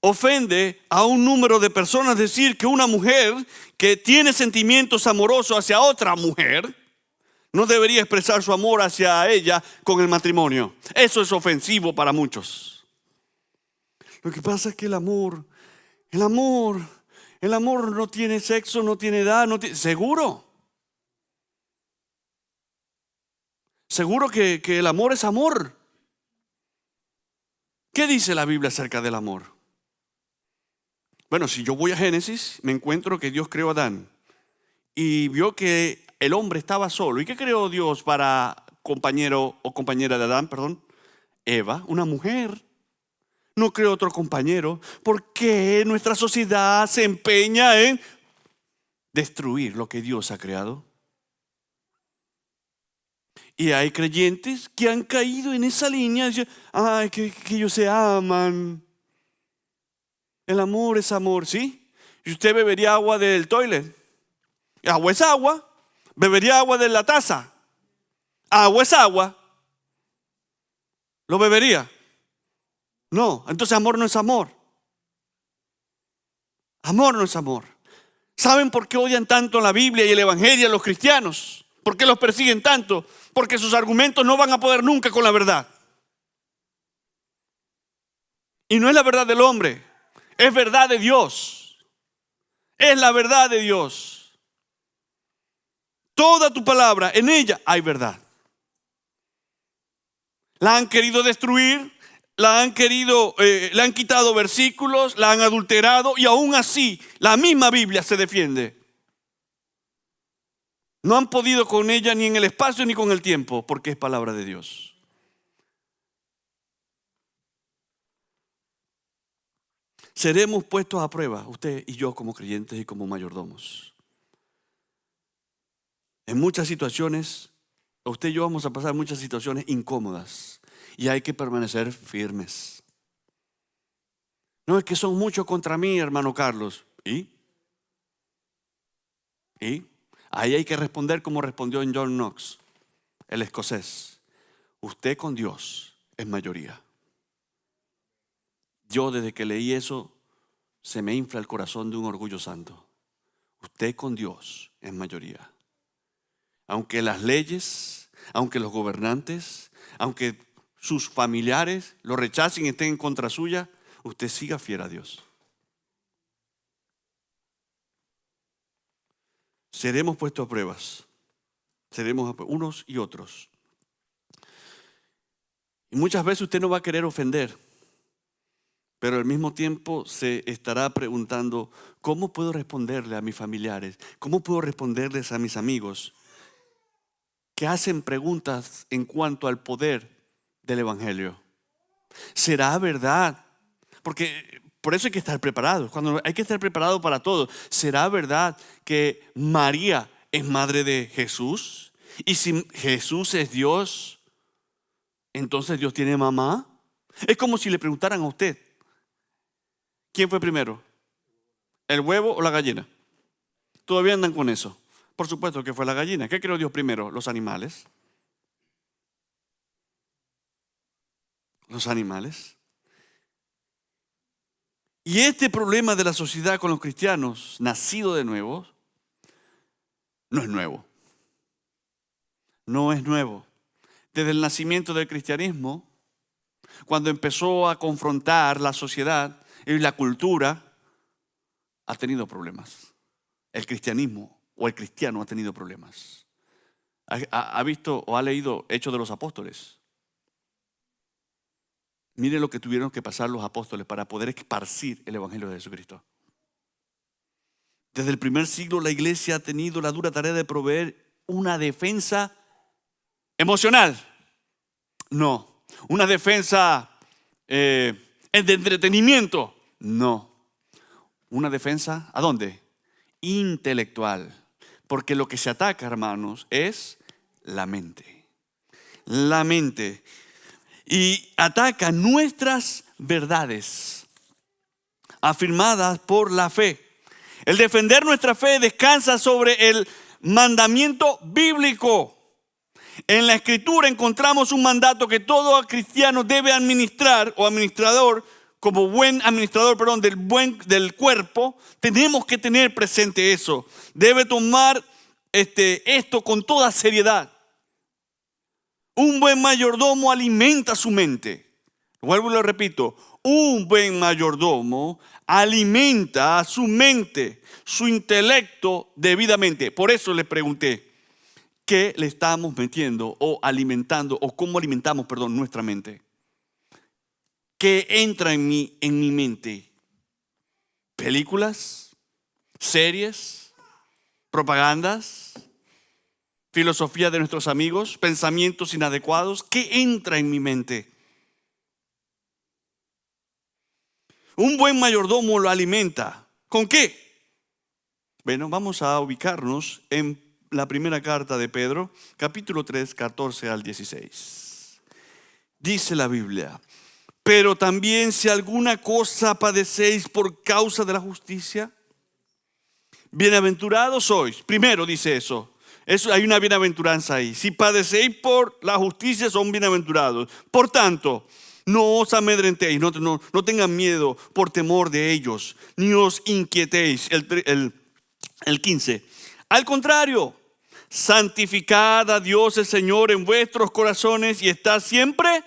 [SPEAKER 4] Ofende a un número de personas decir que una mujer que tiene sentimientos amorosos hacia otra mujer no debería expresar su amor hacia ella con el matrimonio. Eso es ofensivo para muchos. Lo que pasa es que el amor no tiene sexo, no tiene edad, ¿seguro? Seguro que el amor es amor. ¿Qué dice la Biblia acerca del amor? Bueno, si yo voy a Génesis, me encuentro que Dios creó a Adán y vio que el hombre estaba solo. ¿Y qué creó Dios para compañero o compañera de Adán? Eva, una mujer. No creó otro compañero. ¿Por qué nuestra sociedad se empeña en destruir lo que Dios ha creado? Y hay creyentes que han caído en esa línea. Ay, que ellos se aman. El amor es amor, ¿sí? Y usted bebería agua del toilet. Agua es agua. Bebería agua de la taza. Agua es agua. ¿Lo bebería? No, entonces amor no es amor. Amor no es amor. ¿Saben por qué odian tanto la Biblia y el Evangelio a los cristianos? ¿Por qué los persiguen tanto? Porque sus argumentos no van a poder nunca con la verdad. Y no es la verdad del hombre, es verdad de Dios. Es la verdad de Dios. Toda tu palabra, en ella hay verdad. La han querido destruir, le han quitado versículos, la han adulterado y aún así la misma Biblia se defiende. No han podido con ella ni en el espacio ni con el tiempo, porque es palabra de Dios. Seremos puestos a prueba, usted y yo como creyentes y como mayordomos. En muchas situaciones, usted y yo vamos a pasar muchas situaciones incómodas y hay que permanecer firmes. No es que son muchos contra mí, hermano Carlos. ¿Y? Ahí hay que responder como respondió John Knox, el escocés. Usted con Dios es mayoría. Yo desde que leí eso, se me infla el corazón de un orgullo santo. Usted con Dios es mayoría. Aunque las leyes, aunque los gobernantes, aunque sus familiares lo rechacen y estén en contra suya, usted siga fiel a Dios. Seremos puestos a pruebas. Seremos unos y otros. Y muchas veces usted no va a querer ofender, pero al mismo tiempo se estará preguntando, ¿cómo puedo responderle a mis familiares? ¿Cómo puedo responderles a mis amigos que hacen preguntas en cuanto al poder del Evangelio? ¿Será verdad? Porque por eso hay que estar preparados. Cuando hay que estar preparado para todo. ¿Será verdad que María es madre de Jesús? Y si Jesús es Dios, entonces Dios tiene mamá. Es como si le preguntaran a usted, ¿quién fue primero? ¿El huevo o la gallina? Todavía andan con eso. Por supuesto que fue la gallina. ¿Qué creó Dios primero? Los animales. Los animales. Y este problema de la sociedad con los cristianos, nacido de nuevo, no es nuevo. No es nuevo. Desde el nacimiento del cristianismo, cuando empezó a confrontar la sociedad y la cultura, ha tenido problemas. El cristianismo o el cristiano ha tenido problemas. ¿Ha visto o ha leído Hechos de los Apóstoles? Mire lo que tuvieron que pasar los apóstoles para poder esparcir el Evangelio de Jesucristo. Desde el primer siglo la iglesia ha tenido la dura tarea de proveer una defensa emocional. No. Una defensa de entretenimiento. No. Una defensa, ¿a dónde? Intelectual. Porque lo que se ataca, hermanos, es la mente. La mente. Y ataca nuestras verdades afirmadas por la fe. El defender nuestra fe descansa sobre el mandamiento bíblico. En la Escritura encontramos un mandato que todo cristiano debe administrar o administrador, como buen administrador, del cuerpo, tenemos que tener presente eso. Debe tomar esto con toda seriedad. Un buen mayordomo alimenta su mente. Vuelvo y lo repito. Un buen mayordomo alimenta su mente, su intelecto debidamente. Por eso les pregunté, ¿qué le estamos metiendo o alimentando o cómo alimentamos, nuestra mente? ¿Qué entra en mi mente? ¿Películas? ¿Series? ¿Propagandas? ¿Filosofía de nuestros amigos? ¿Pensamientos inadecuados? ¿Qué entra en mi mente? Un buen mayordomo lo alimenta. ¿Con qué? Bueno, vamos a ubicarnos en la primera carta de Pedro, capítulo 3, 14 al 16. Dice la Biblia: pero también si alguna cosa padecéis por causa de la justicia, bienaventurados sois. Primero dice eso. Hay una bienaventuranza ahí. Si padecéis por la justicia, son bienaventurados. Por tanto, no os amedrentéis, no tengan miedo por temor de ellos, ni os inquietéis. El 15. Al contrario, santificad a Dios el Señor en vuestros corazones y estad siempre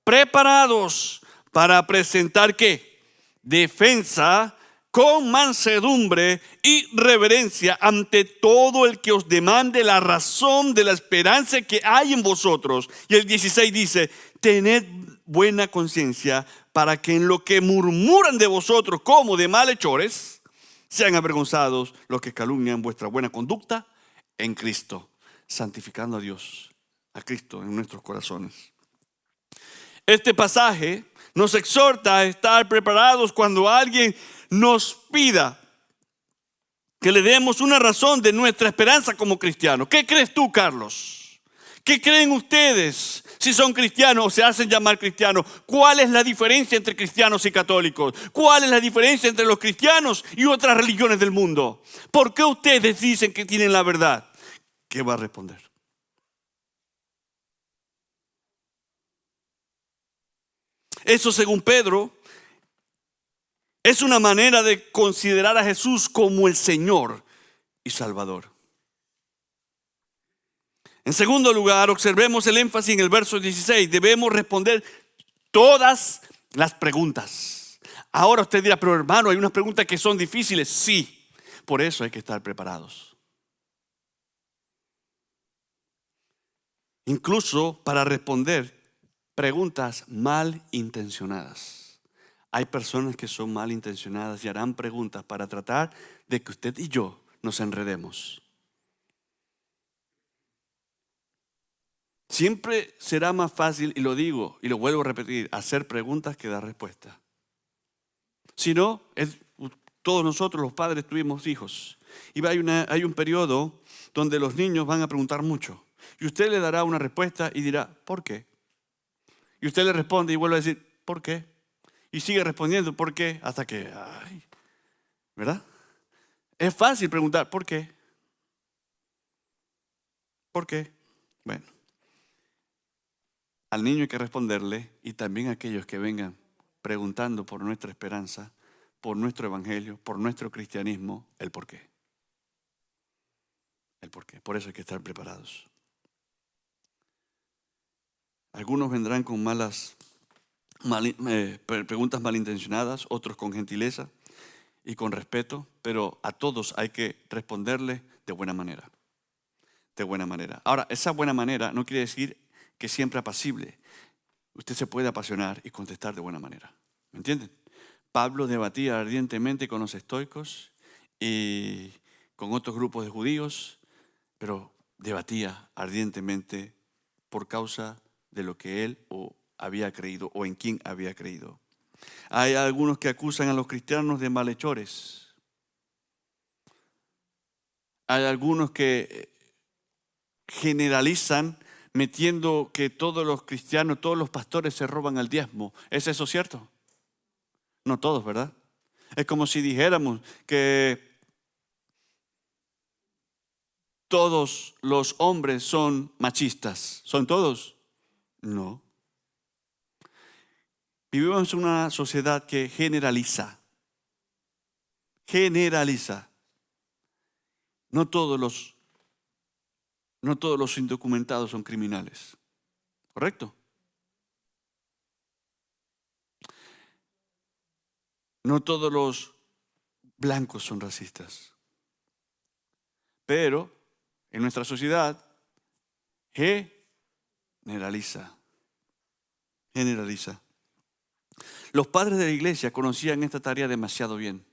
[SPEAKER 4] preparados para presentar ¿qué? Defensa con mansedumbre y reverencia ante todo el que os demande la razón de la esperanza que hay en vosotros. Y el 16 dice, tened buena conciencia para que en lo que murmuran de vosotros como de malhechores, sean avergonzados los que calumnian vuestra buena conducta en Cristo, santificando a Dios, a Cristo en nuestros corazones. Este pasaje nos exhorta a estar preparados cuando alguien nos pida que le demos una razón de nuestra esperanza como cristianos. ¿Qué crees tú, Carlos? ¿Qué creen ustedes si son cristianos o se hacen llamar cristianos? ¿Cuál es la diferencia entre cristianos y católicos? ¿Cuál es la diferencia entre los cristianos y otras religiones del mundo? ¿Por qué ustedes dicen que tienen la verdad? ¿Qué va a responder? Eso, según Pedro, es una manera de considerar a Jesús como el Señor y Salvador. En segundo lugar, observemos el énfasis en el verso 16. Debemos responder todas las preguntas. Ahora usted dirá, pero hermano, hay unas preguntas que son difíciles. Sí, por eso hay que estar preparados. Incluso para responder preguntas malintencionadas. Hay personas que son malintencionadas y harán preguntas para tratar de que usted y yo nos enredemos. Siempre será más fácil, y lo digo y lo vuelvo a repetir, hacer preguntas que dar respuestas. Si no, todos nosotros los padres tuvimos hijos. Y hay un periodo donde los niños van a preguntar mucho. Y usted le dará una respuesta y dirá, ¿por qué? Y usted le responde y vuelve a decir, ¿por qué? Y sigue respondiendo, ¿por qué? Hasta que, ¿verdad? Es fácil preguntar, ¿por qué? ¿Por qué? Bueno, al niño hay que responderle, y también a aquellos que vengan preguntando por nuestra esperanza, por nuestro evangelio, por nuestro cristianismo, el por qué. El por qué. Por eso hay que estar preparados. Algunos vendrán con preguntas malintencionadas, otros con gentileza y con respeto, pero a todos hay que responderle de buena manera. De buena manera. Ahora, esa buena manera no quiere decir que siempre apacible. Usted se puede apasionar y contestar de buena manera. ¿Me entienden? Pablo debatía ardientemente con los estoicos y con otros grupos de judíos, pero debatía ardientemente por causa de lo que él había creído o en quién había creído. Hay algunos que acusan a los cristianos de malhechores. Hay algunos que generalizan metiendo que todos los cristianos, todos los pastores se roban el diezmo. ¿Es eso cierto? No todos, ¿verdad? Es como si dijéramos que todos los hombres son machistas. ¿Son todos? No. Vivimos en una sociedad que generaliza. Generaliza. No todos los indocumentados son criminales. ¿Correcto? No todos los blancos son racistas. Pero en nuestra sociedad generaliza. Generaliza. Los padres de la iglesia conocían esta tarea demasiado bien.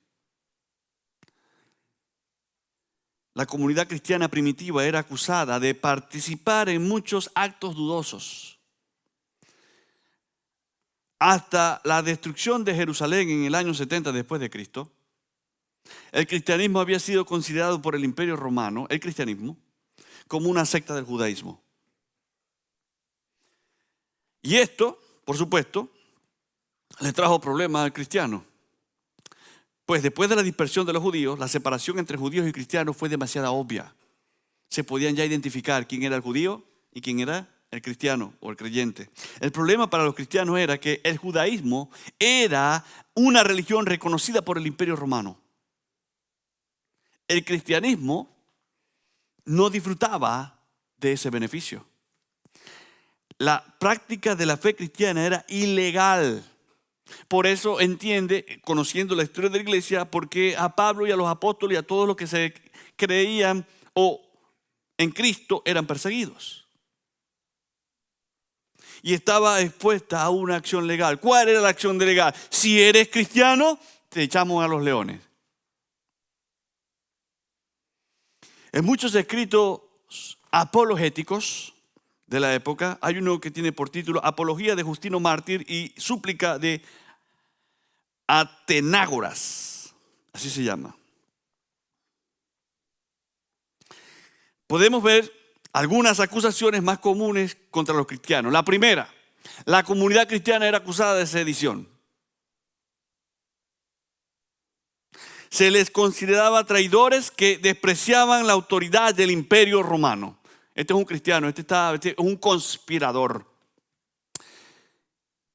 [SPEAKER 4] La comunidad cristiana primitiva era acusada de participar en muchos actos dudosos. Hasta la destrucción de Jerusalén en el año 70 después de Cristo, el cristianismo había sido considerado por el Imperio Romano, el cristianismo, como una secta del judaísmo. Y esto, por supuesto, le trajo problemas al cristiano. Pues después de la dispersión de los judíos, la separación entre judíos y cristianos fue demasiado obvia. Se podían ya identificar quién era el judío y quién era el cristiano o el creyente. El problema para los cristianos era que el judaísmo era una religión reconocida por el Imperio Romano. El cristianismo no disfrutaba de ese beneficio. La práctica de la fe cristiana era ilegal Por eso entiende, conociendo la historia de la iglesia, por qué a Pablo y a los apóstoles y a todos los que se creían o en Cristo eran perseguidos. Y estaba expuesta a una acción legal. ¿Cuál era la acción legal? Si eres cristiano, te echamos a los leones. En muchos escritos apologéticos de la época, hay uno que tiene por título Apología de Justino Mártir y Súplica de Atenágoras, así se llama. Podemos ver algunas acusaciones más comunes contra los cristianos. La primera, la comunidad cristiana era acusada de sedición. Se les consideraba traidores que despreciaban la autoridad del imperio romano. Este es un cristiano, este es un conspirador.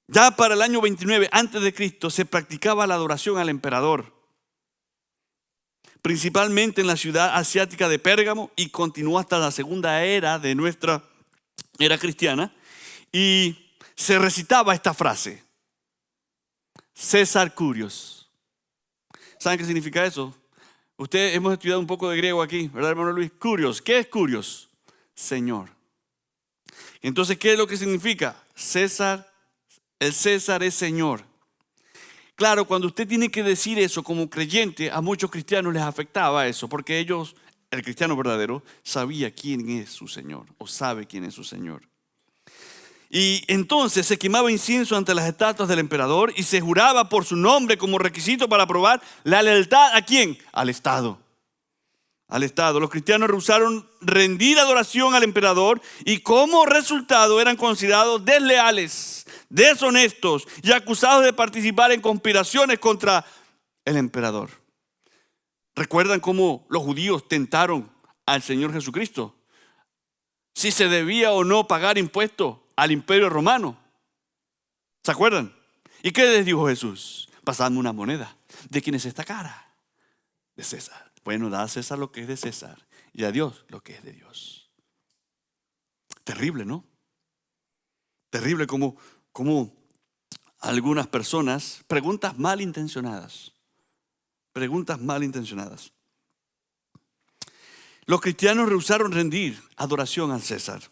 [SPEAKER 4] Ya para el año 29 a.C. se practicaba la adoración al emperador, principalmente en la ciudad asiática de Pérgamo, y continuó hasta la segunda era de nuestra era cristiana. Y se recitaba esta frase: César Curios. ¿Saben qué significa eso? Ustedes hemos estudiado un poco de griego aquí, ¿verdad, hermano Luis? Curios. ¿Qué es Curios? Señor. Entonces, ¿qué es lo que significa? César, el César es Señor. Claro, cuando usted tiene que decir eso como creyente, a muchos cristianos les afectaba eso, porque ellos, el cristiano verdadero, sabía quién es su Señor, o sabe quién es su Señor. Y entonces se quemaba incienso ante las estatuas del emperador y se juraba por su nombre como requisito para probar la lealtad. ¿A quién? Al Estado. Al Estado. Los cristianos rehusaron rendir adoración al emperador y como resultado eran considerados desleales, deshonestos y acusados de participar en conspiraciones contra el emperador. ¿Recuerdan cómo los judíos tentaron al Señor Jesucristo? Si se debía o no pagar impuestos al imperio romano. ¿Se acuerdan? ¿Y qué les dijo Jesús? Pasadme una moneda. ¿De quién es esta cara? De César. Bueno, da a César lo que es de César y a Dios lo que es de Dios. Terrible, ¿no? Terrible como algunas personas, preguntas malintencionadas. Los cristianos rehusaron rendir adoración al César,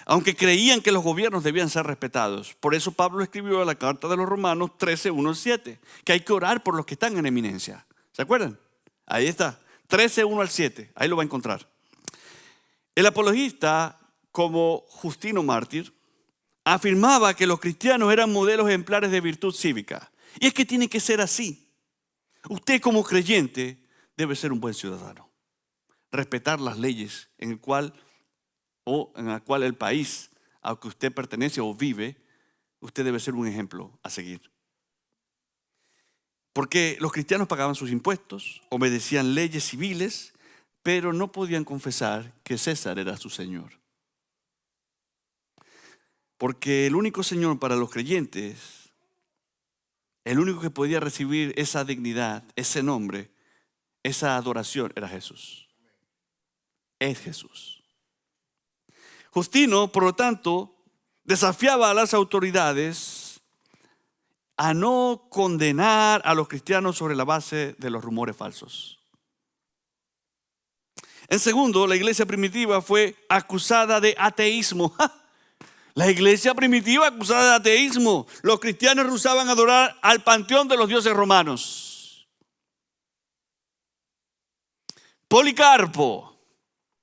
[SPEAKER 4] aunque creían que los gobiernos debían ser respetados. Por eso Pablo escribió en la carta de los Romanos 13, 1 al 7, que hay que orar por los que están en eminencia. ¿Se acuerdan? Ahí está, 13, 1 al 7, ahí lo va a encontrar. El apologista, como Justino Mártir, afirmaba que los cristianos eran modelos ejemplares de virtud cívica. Y es que tiene que ser así. Usted como creyente debe ser un buen ciudadano, respetar las leyes en la cual el país al que usted pertenece o vive, usted debe ser un ejemplo a seguir. Porque los cristianos pagaban sus impuestos, obedecían leyes civiles, pero no podían confesar que César era su Señor. Porque el único Señor para los creyentes, el único que podía recibir esa dignidad, ese nombre, esa adoración, era Jesús. Es Jesús. Justino, por lo tanto, desafiaba a las autoridades a no condenar a los cristianos sobre la base de los rumores falsos. En segundo, la iglesia primitiva fue acusada de ateísmo. La iglesia primitiva acusada de ateísmo. Los cristianos rehusaban adorar al panteón de los dioses romanos. Policarpo,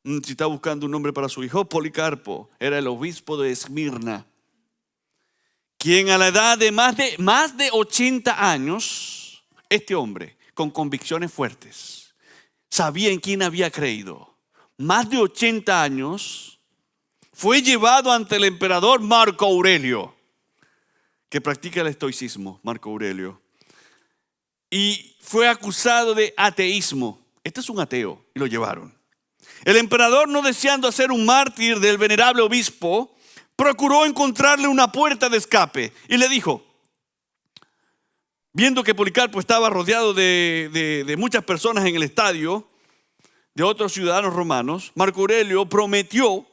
[SPEAKER 4] si está buscando un nombre para su hijo, Policarpo era el obispo de Esmirna, quien a la edad de más de 80 años, este hombre con convicciones fuertes, sabía en quién había creído. Más de 80 años, fue llevado ante el emperador Marco Aurelio, que practica el estoicismo, Marco Aurelio, y fue acusado de ateísmo. Este es un ateo, y lo llevaron. El emperador, no deseando hacer un mártir del venerable obispo, procuró encontrarle una puerta de escape y le dijo, viendo que Policarpo estaba rodeado de muchas personas en el estadio, de otros ciudadanos romanos, Marco Aurelio prometió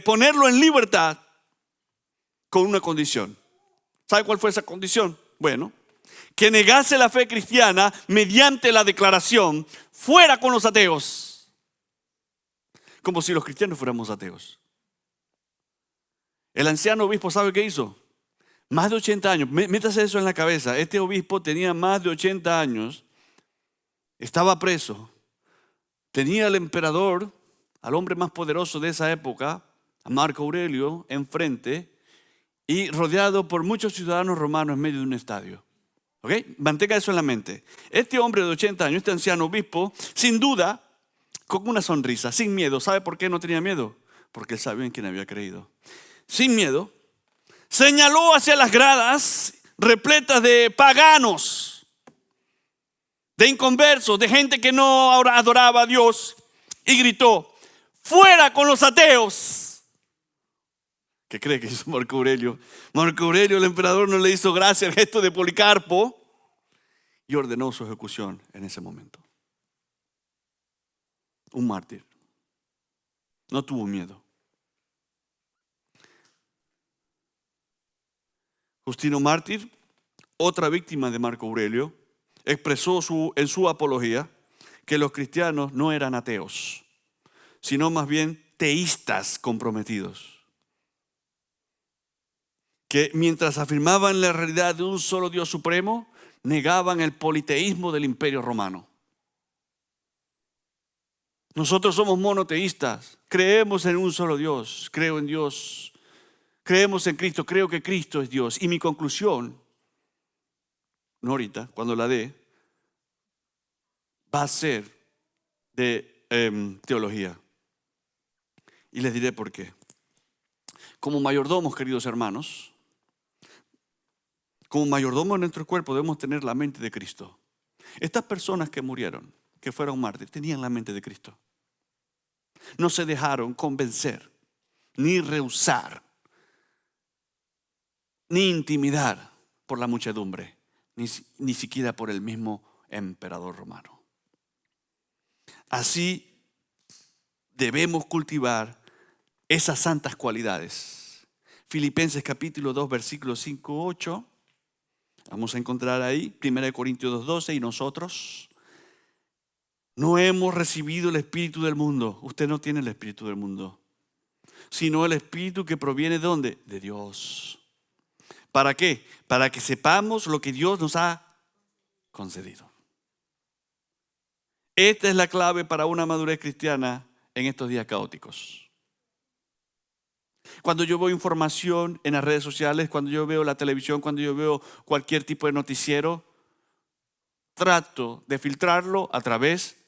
[SPEAKER 4] ponerlo en libertad con una condición. ¿Sabe cuál fue esa condición? Bueno, que negase la fe cristiana mediante la declaración: fuera con los ateos. Como si los cristianos fuéramos ateos. El anciano obispo, ¿sabe qué hizo? Más de 80 años, métase eso en la cabeza. Este obispo tenía más de 80 años, estaba preso, tenía al emperador, al hombre más poderoso de esa época, a Marco Aurelio, enfrente, y rodeado por muchos ciudadanos romanos en medio de un estadio. ¿Ok? Mantenga eso en la mente. Este hombre de 80 años, este anciano obispo, sin duda, con una sonrisa, sin miedo. ¿Sabe por qué no tenía miedo? Porque él sabía en quién había creído. Sin miedo, señaló hacia las gradas repletas de paganos, de inconversos, de gente que no adoraba a Dios, y gritó: fuera con los ateos. ¿Qué cree que hizo Marco Aurelio? Marco Aurelio, el emperador, no le hizo gracia al gesto de Policarpo y ordenó su ejecución en ese momento. Un mártir. No tuvo miedo. Justino Mártir, otra víctima de Marco Aurelio, expresó en su apología que los cristianos no eran ateos, sino más bien teístas comprometidos, que mientras afirmaban la realidad de un solo Dios supremo, negaban el politeísmo del Imperio Romano. Nosotros somos monoteístas, creemos en un solo Dios, creo en Dios. Creemos en Cristo, creo que Cristo es Dios. Y mi conclusión, no ahorita, cuando la dé, va a ser de teología. Y les diré por qué. Como mayordomos, queridos hermanos, como mayordomos en nuestro cuerpo debemos tener la mente de Cristo. Estas personas que murieron, que fueron mártires, tenían la mente de Cristo. No se dejaron convencer, ni rehusar, ni intimidar por la muchedumbre, ni siquiera por el mismo emperador romano. Así debemos cultivar esas santas cualidades. Filipenses capítulo 2, versículos 5-8. Vamos a encontrar ahí, 1 Corintios 2:12. Y nosotros no hemos recibido el espíritu del mundo. Usted no tiene el espíritu del mundo, sino el espíritu que proviene ¿de dónde? De Dios. ¿Para qué? Para que sepamos lo que Dios nos ha concedido. Esta es la clave para una madurez cristiana en estos días caóticos. Cuando yo veo información en las redes sociales, cuando yo veo la televisión, cuando yo veo cualquier tipo de noticiero, trato de filtrarlo a través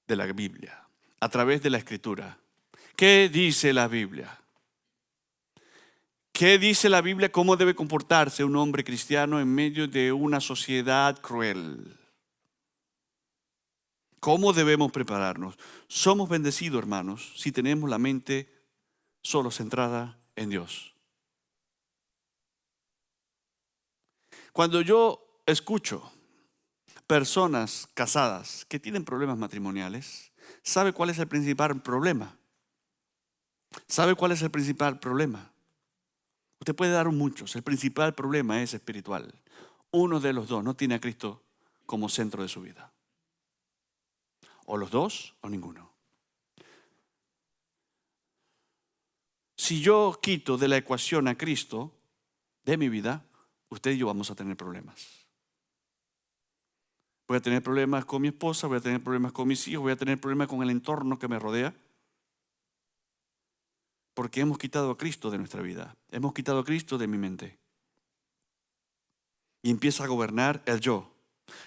[SPEAKER 4] de la Biblia, a través de la Escritura. ¿Qué dice la Biblia? ¿Qué dice la Biblia? ¿Cómo debe comportarse un hombre cristiano en medio de una sociedad cruel? ¿Cómo debemos prepararnos? Somos bendecidos, hermanos, si tenemos la mente solo centrada en Dios. Cuando yo escucho personas casadas que tienen problemas matrimoniales, ¿sabe cuál es el principal problema? ¿Sabe cuál es el principal problema? Usted puede dar muchos. El principal problema es espiritual. Uno de los dos no tiene a Cristo como centro de su vida. O los dos o ninguno. Si yo quito de la ecuación a Cristo de mi vida, usted y yo vamos a tener problemas. Voy a tener problemas con mi esposa, voy a tener problemas con mis hijos, voy a tener problemas con el entorno que me rodea. Porque hemos quitado a Cristo de nuestra vida. Hemos quitado a Cristo de mi mente. Y empieza a gobernar el yo.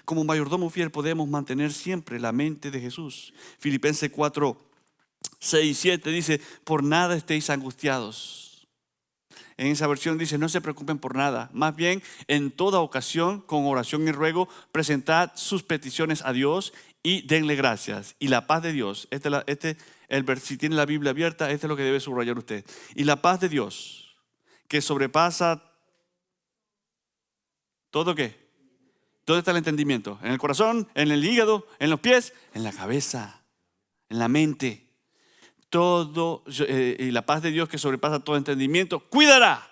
[SPEAKER 4] Como mayordomo fiel podemos mantener siempre la mente de Jesús. Filipenses 4:6-7 dice: por nada estéis angustiados. En esa versión dice: no se preocupen por nada. Más bien, en toda ocasión, con oración y ruego, presentad sus peticiones a Dios y denle gracias. Y la paz de Dios, si tiene la Biblia abierta, este es lo que debe subrayar usted. Y la paz de Dios, que sobrepasa todo, ¿qué? ¿Dónde está el entendimiento? ¿En el corazón? ¿En el hígado? ¿En los pies? En la cabeza, en la mente. Y la paz de Dios que sobrepasa todo entendimiento cuidará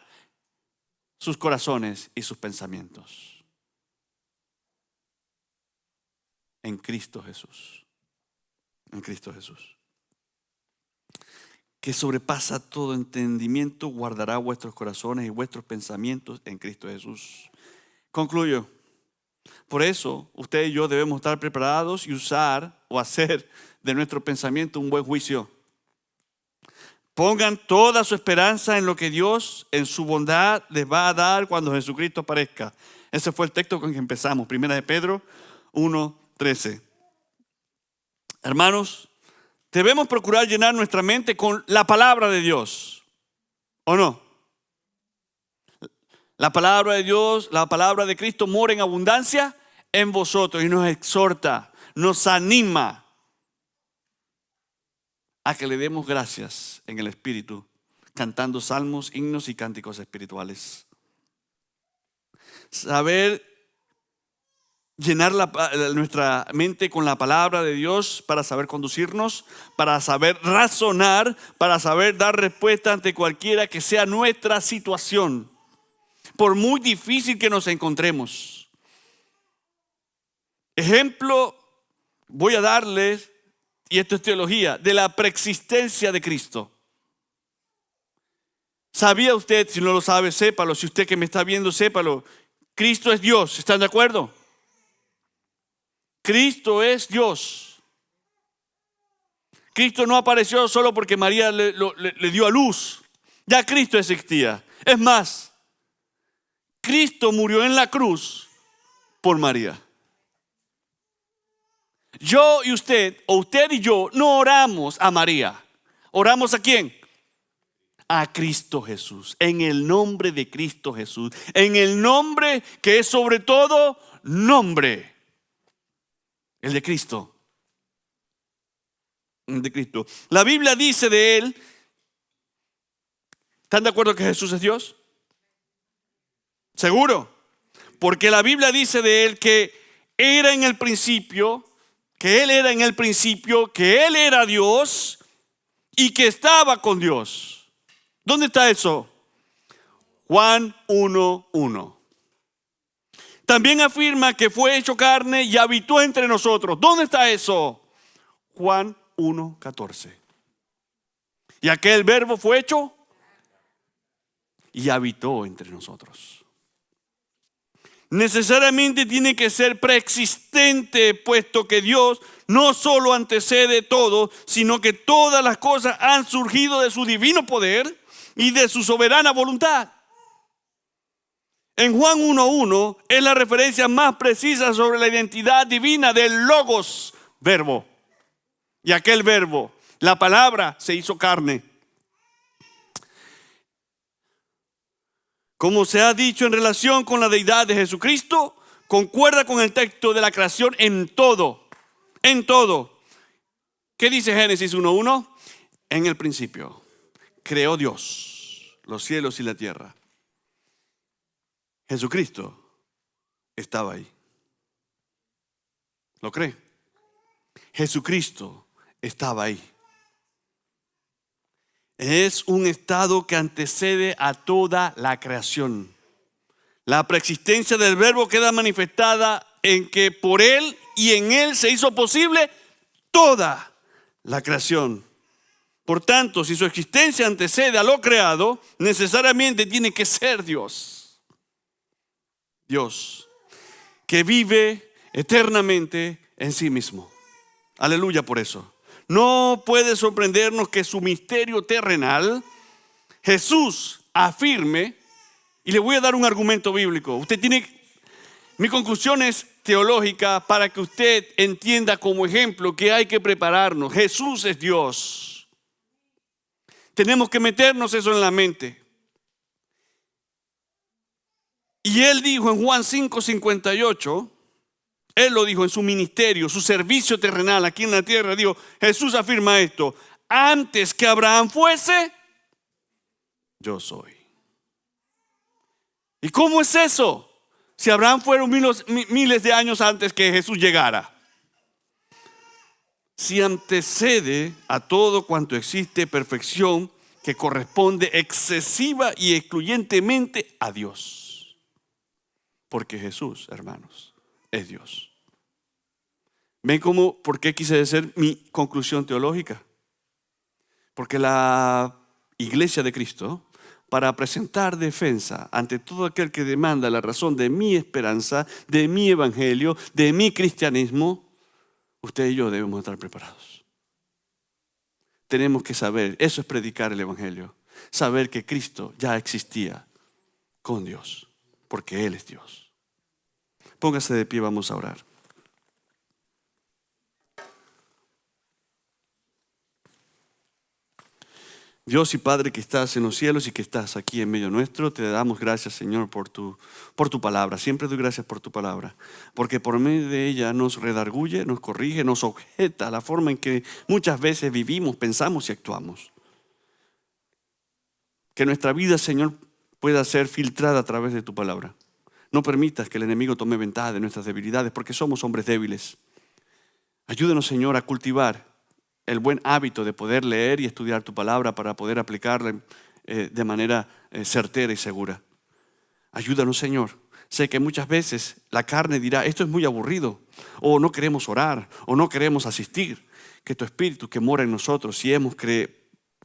[SPEAKER 4] sus corazones y sus pensamientos. En Cristo Jesús. En Cristo Jesús. Que sobrepasa todo entendimiento, guardará vuestros corazones y vuestros pensamientos en Cristo Jesús. Concluyo. Por eso, usted y yo debemos estar preparados y usar o hacer de nuestro pensamiento un buen juicio. Pongan toda su esperanza en lo que Dios, en su bondad, les va a dar cuando Jesucristo aparezca. Ese fue el texto con que empezamos. 1 Pedro 1:13. Hermanos, debemos procurar llenar nuestra mente con la palabra de Dios. ¿O no? La palabra de Dios, la palabra de Cristo mora en abundancia en vosotros y nos exhorta, nos anima a que le demos gracias en el Espíritu, cantando salmos, himnos y cánticos espirituales. Saber llenar nuestra mente con la palabra de Dios para saber conducirnos, para saber razonar, para saber dar respuesta ante cualquiera que sea nuestra situación, por muy difícil que nos encontremos. Ejemplo voy a darles, y esto es teología, de la preexistencia de Cristo. ¿Sabía usted? Si no lo sabe, sépalo. Si usted que me está viendo, sépalo. Cristo es Dios. ¿Están de acuerdo? Cristo es Dios. Cristo no apareció solo porque María le dio a luz. Ya Cristo existía. Es más, Cristo murió en la cruz por María. Yo y usted, o usted y yo, no oramos a María. ¿Oramos a quién? A Cristo Jesús. En el nombre de Cristo Jesús. En el nombre que es sobre todo nombre. El de Cristo. El de Cristo. La Biblia dice de Él. ¿Están de acuerdo que Jesús es Dios? ¿Seguro? Porque la Biblia dice de Él que era en el principio, que Él era en el principio, que Él era Dios y que estaba con Dios. ¿Dónde está eso? Juan 1:1. También afirma que fue hecho carne y habitó entre nosotros. ¿Dónde está eso? Juan 1:14. Y aquel verbo fue hecho y habitó entre nosotros. Necesariamente tiene que ser preexistente, puesto que Dios no solo antecede todo, sino que todas las cosas han surgido de su divino poder y de su soberana voluntad. En Juan 1:1 es la referencia más precisa sobre la identidad divina del Logos, verbo. Y aquel verbo, la palabra, se hizo carne. Como se ha dicho en relación con la deidad de Jesucristo, concuerda con el texto de la creación en todo. En todo. ¿Qué dice Génesis 1:1? En el principio creó Dios los cielos y la tierra. Jesucristo estaba ahí. ¿Lo cree? Jesucristo estaba ahí. Es un estado que antecede a toda la creación. La preexistencia del verbo queda manifestada en que por Él y en Él se hizo posible toda la creación. Por tanto, si su existencia antecede a lo creado, necesariamente tiene que ser Dios. Dios, que vive eternamente en sí mismo. Aleluya por eso. No puede sorprendernos que su misterio terrenal, Jesús afirme, y le voy a dar un argumento bíblico. Mi conclusión es teológica para que usted entienda como ejemplo que hay que prepararnos. Jesús es Dios. Tenemos que meternos eso en la mente. Y Él dijo en Juan 5:58, Él lo dijo en su ministerio, su servicio terrenal aquí en la tierra. Dijo, Jesús afirma esto: antes que Abraham fuese, yo soy. ¿Y cómo es eso? Si Abraham fueron miles de años antes que Jesús llegara. Si antecede a todo cuanto existe perfección, que corresponde excesiva y excluyentemente a Dios. Porque Jesús, hermanos, es Dios. ¿Ven por qué quise decir mi conclusión teológica? Porque la Iglesia de Cristo, para presentar defensa ante todo aquel que demanda la razón de mi esperanza, de mi evangelio, de mi cristianismo, usted y yo debemos estar preparados. Tenemos que saber, eso es predicar el evangelio, saber que Cristo ya existía con Dios, porque Él es Dios. Póngase de pie, vamos a orar. Dios y Padre que estás en los cielos y que estás aquí en medio nuestro, te damos gracias, Señor, por tu palabra. Siempre doy gracias por tu palabra, porque por medio de ella nos redarguye, nos corrige, nos objeta la forma en que muchas veces vivimos, pensamos y actuamos. Que nuestra vida, Señor, pueda ser filtrada a través de tu palabra. No permitas que el enemigo tome ventaja de nuestras debilidades, porque somos hombres débiles. Ayúdanos, Señor, a cultivar el buen hábito de poder leer y estudiar tu palabra para poder aplicarla de manera certera y segura. Ayúdanos, Señor. Sé que muchas veces la carne dirá, esto es muy aburrido, o no queremos orar, o no queremos asistir. Que tu Espíritu que mora en nosotros, si hemos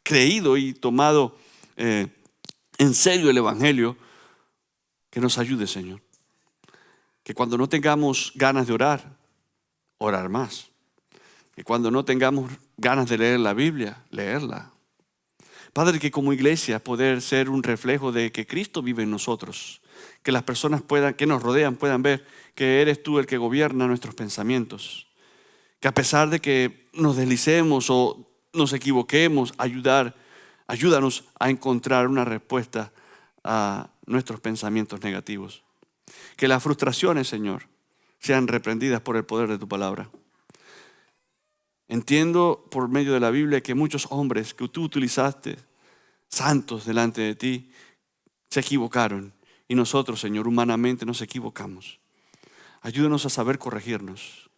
[SPEAKER 4] creído y tomado en serio el Evangelio, que nos ayude, Señor. Que cuando no tengamos ganas de orar más. Que cuando no tengamos ganas de leer la Biblia, leerla. Padre, que como iglesia poder ser un reflejo de que Cristo vive en nosotros. Que las personas que nos rodean puedan ver que eres tú el que gobierna nuestros pensamientos. Que a pesar de que nos deslicemos o nos equivoquemos, ayúdanos a encontrar una respuesta a nuestros pensamientos negativos. Que las frustraciones, Señor, sean reprendidas por el poder de tu palabra. Entiendo por medio de la Biblia que muchos hombres que tú utilizaste, santos delante de ti, se equivocaron. Y nosotros, Señor, humanamente nos equivocamos. Ayúdanos a saber corregirnos.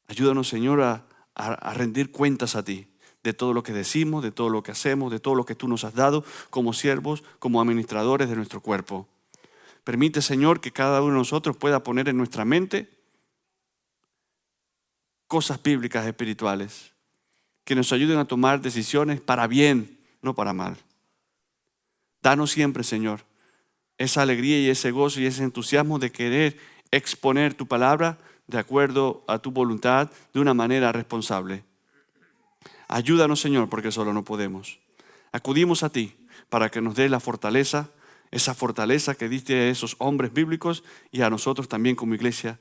[SPEAKER 4] Ayúdanos, Señor, a rendir cuentas a ti de todo lo que decimos, de todo lo que hacemos, de todo lo que tú nos has dado como siervos, como administradores de nuestro cuerpo. Permite, Señor, que cada uno de nosotros pueda poner en nuestra mente cosas bíblicas espirituales que nos ayuden a tomar decisiones para bien, no para mal. Danos siempre, Señor, esa alegría y ese gozo y ese entusiasmo de querer exponer tu palabra de acuerdo a tu voluntad de una manera responsable. Ayúdanos, Señor, porque solo no podemos. Acudimos a ti para que nos des la fortaleza, esa fortaleza que diste a esos hombres bíblicos y a nosotros también como iglesia.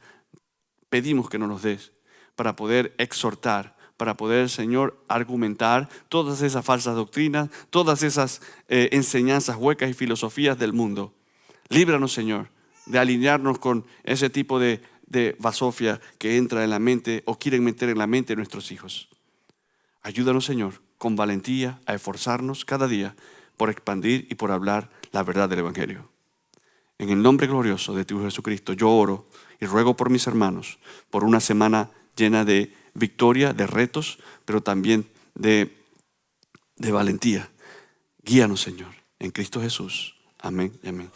[SPEAKER 4] Pedimos que nos los des para poder exhortar, para poder, Señor, argumentar todas esas falsas doctrinas, todas esas enseñanzas huecas y filosofías del mundo. Líbranos, Señor, de alinearnos con ese tipo de basofia que entra en la mente o quieren meter en la mente de nuestros hijos. Ayúdanos, Señor, con valentía a esforzarnos cada día por expandir y por hablar la verdad del Evangelio. En el nombre glorioso de tu Hijo Jesucristo, yo oro y ruego por mis hermanos, por una semana llena de victoria, de retos, pero también de valentía. Guíanos, Señor, en Cristo Jesús. Amén y amén.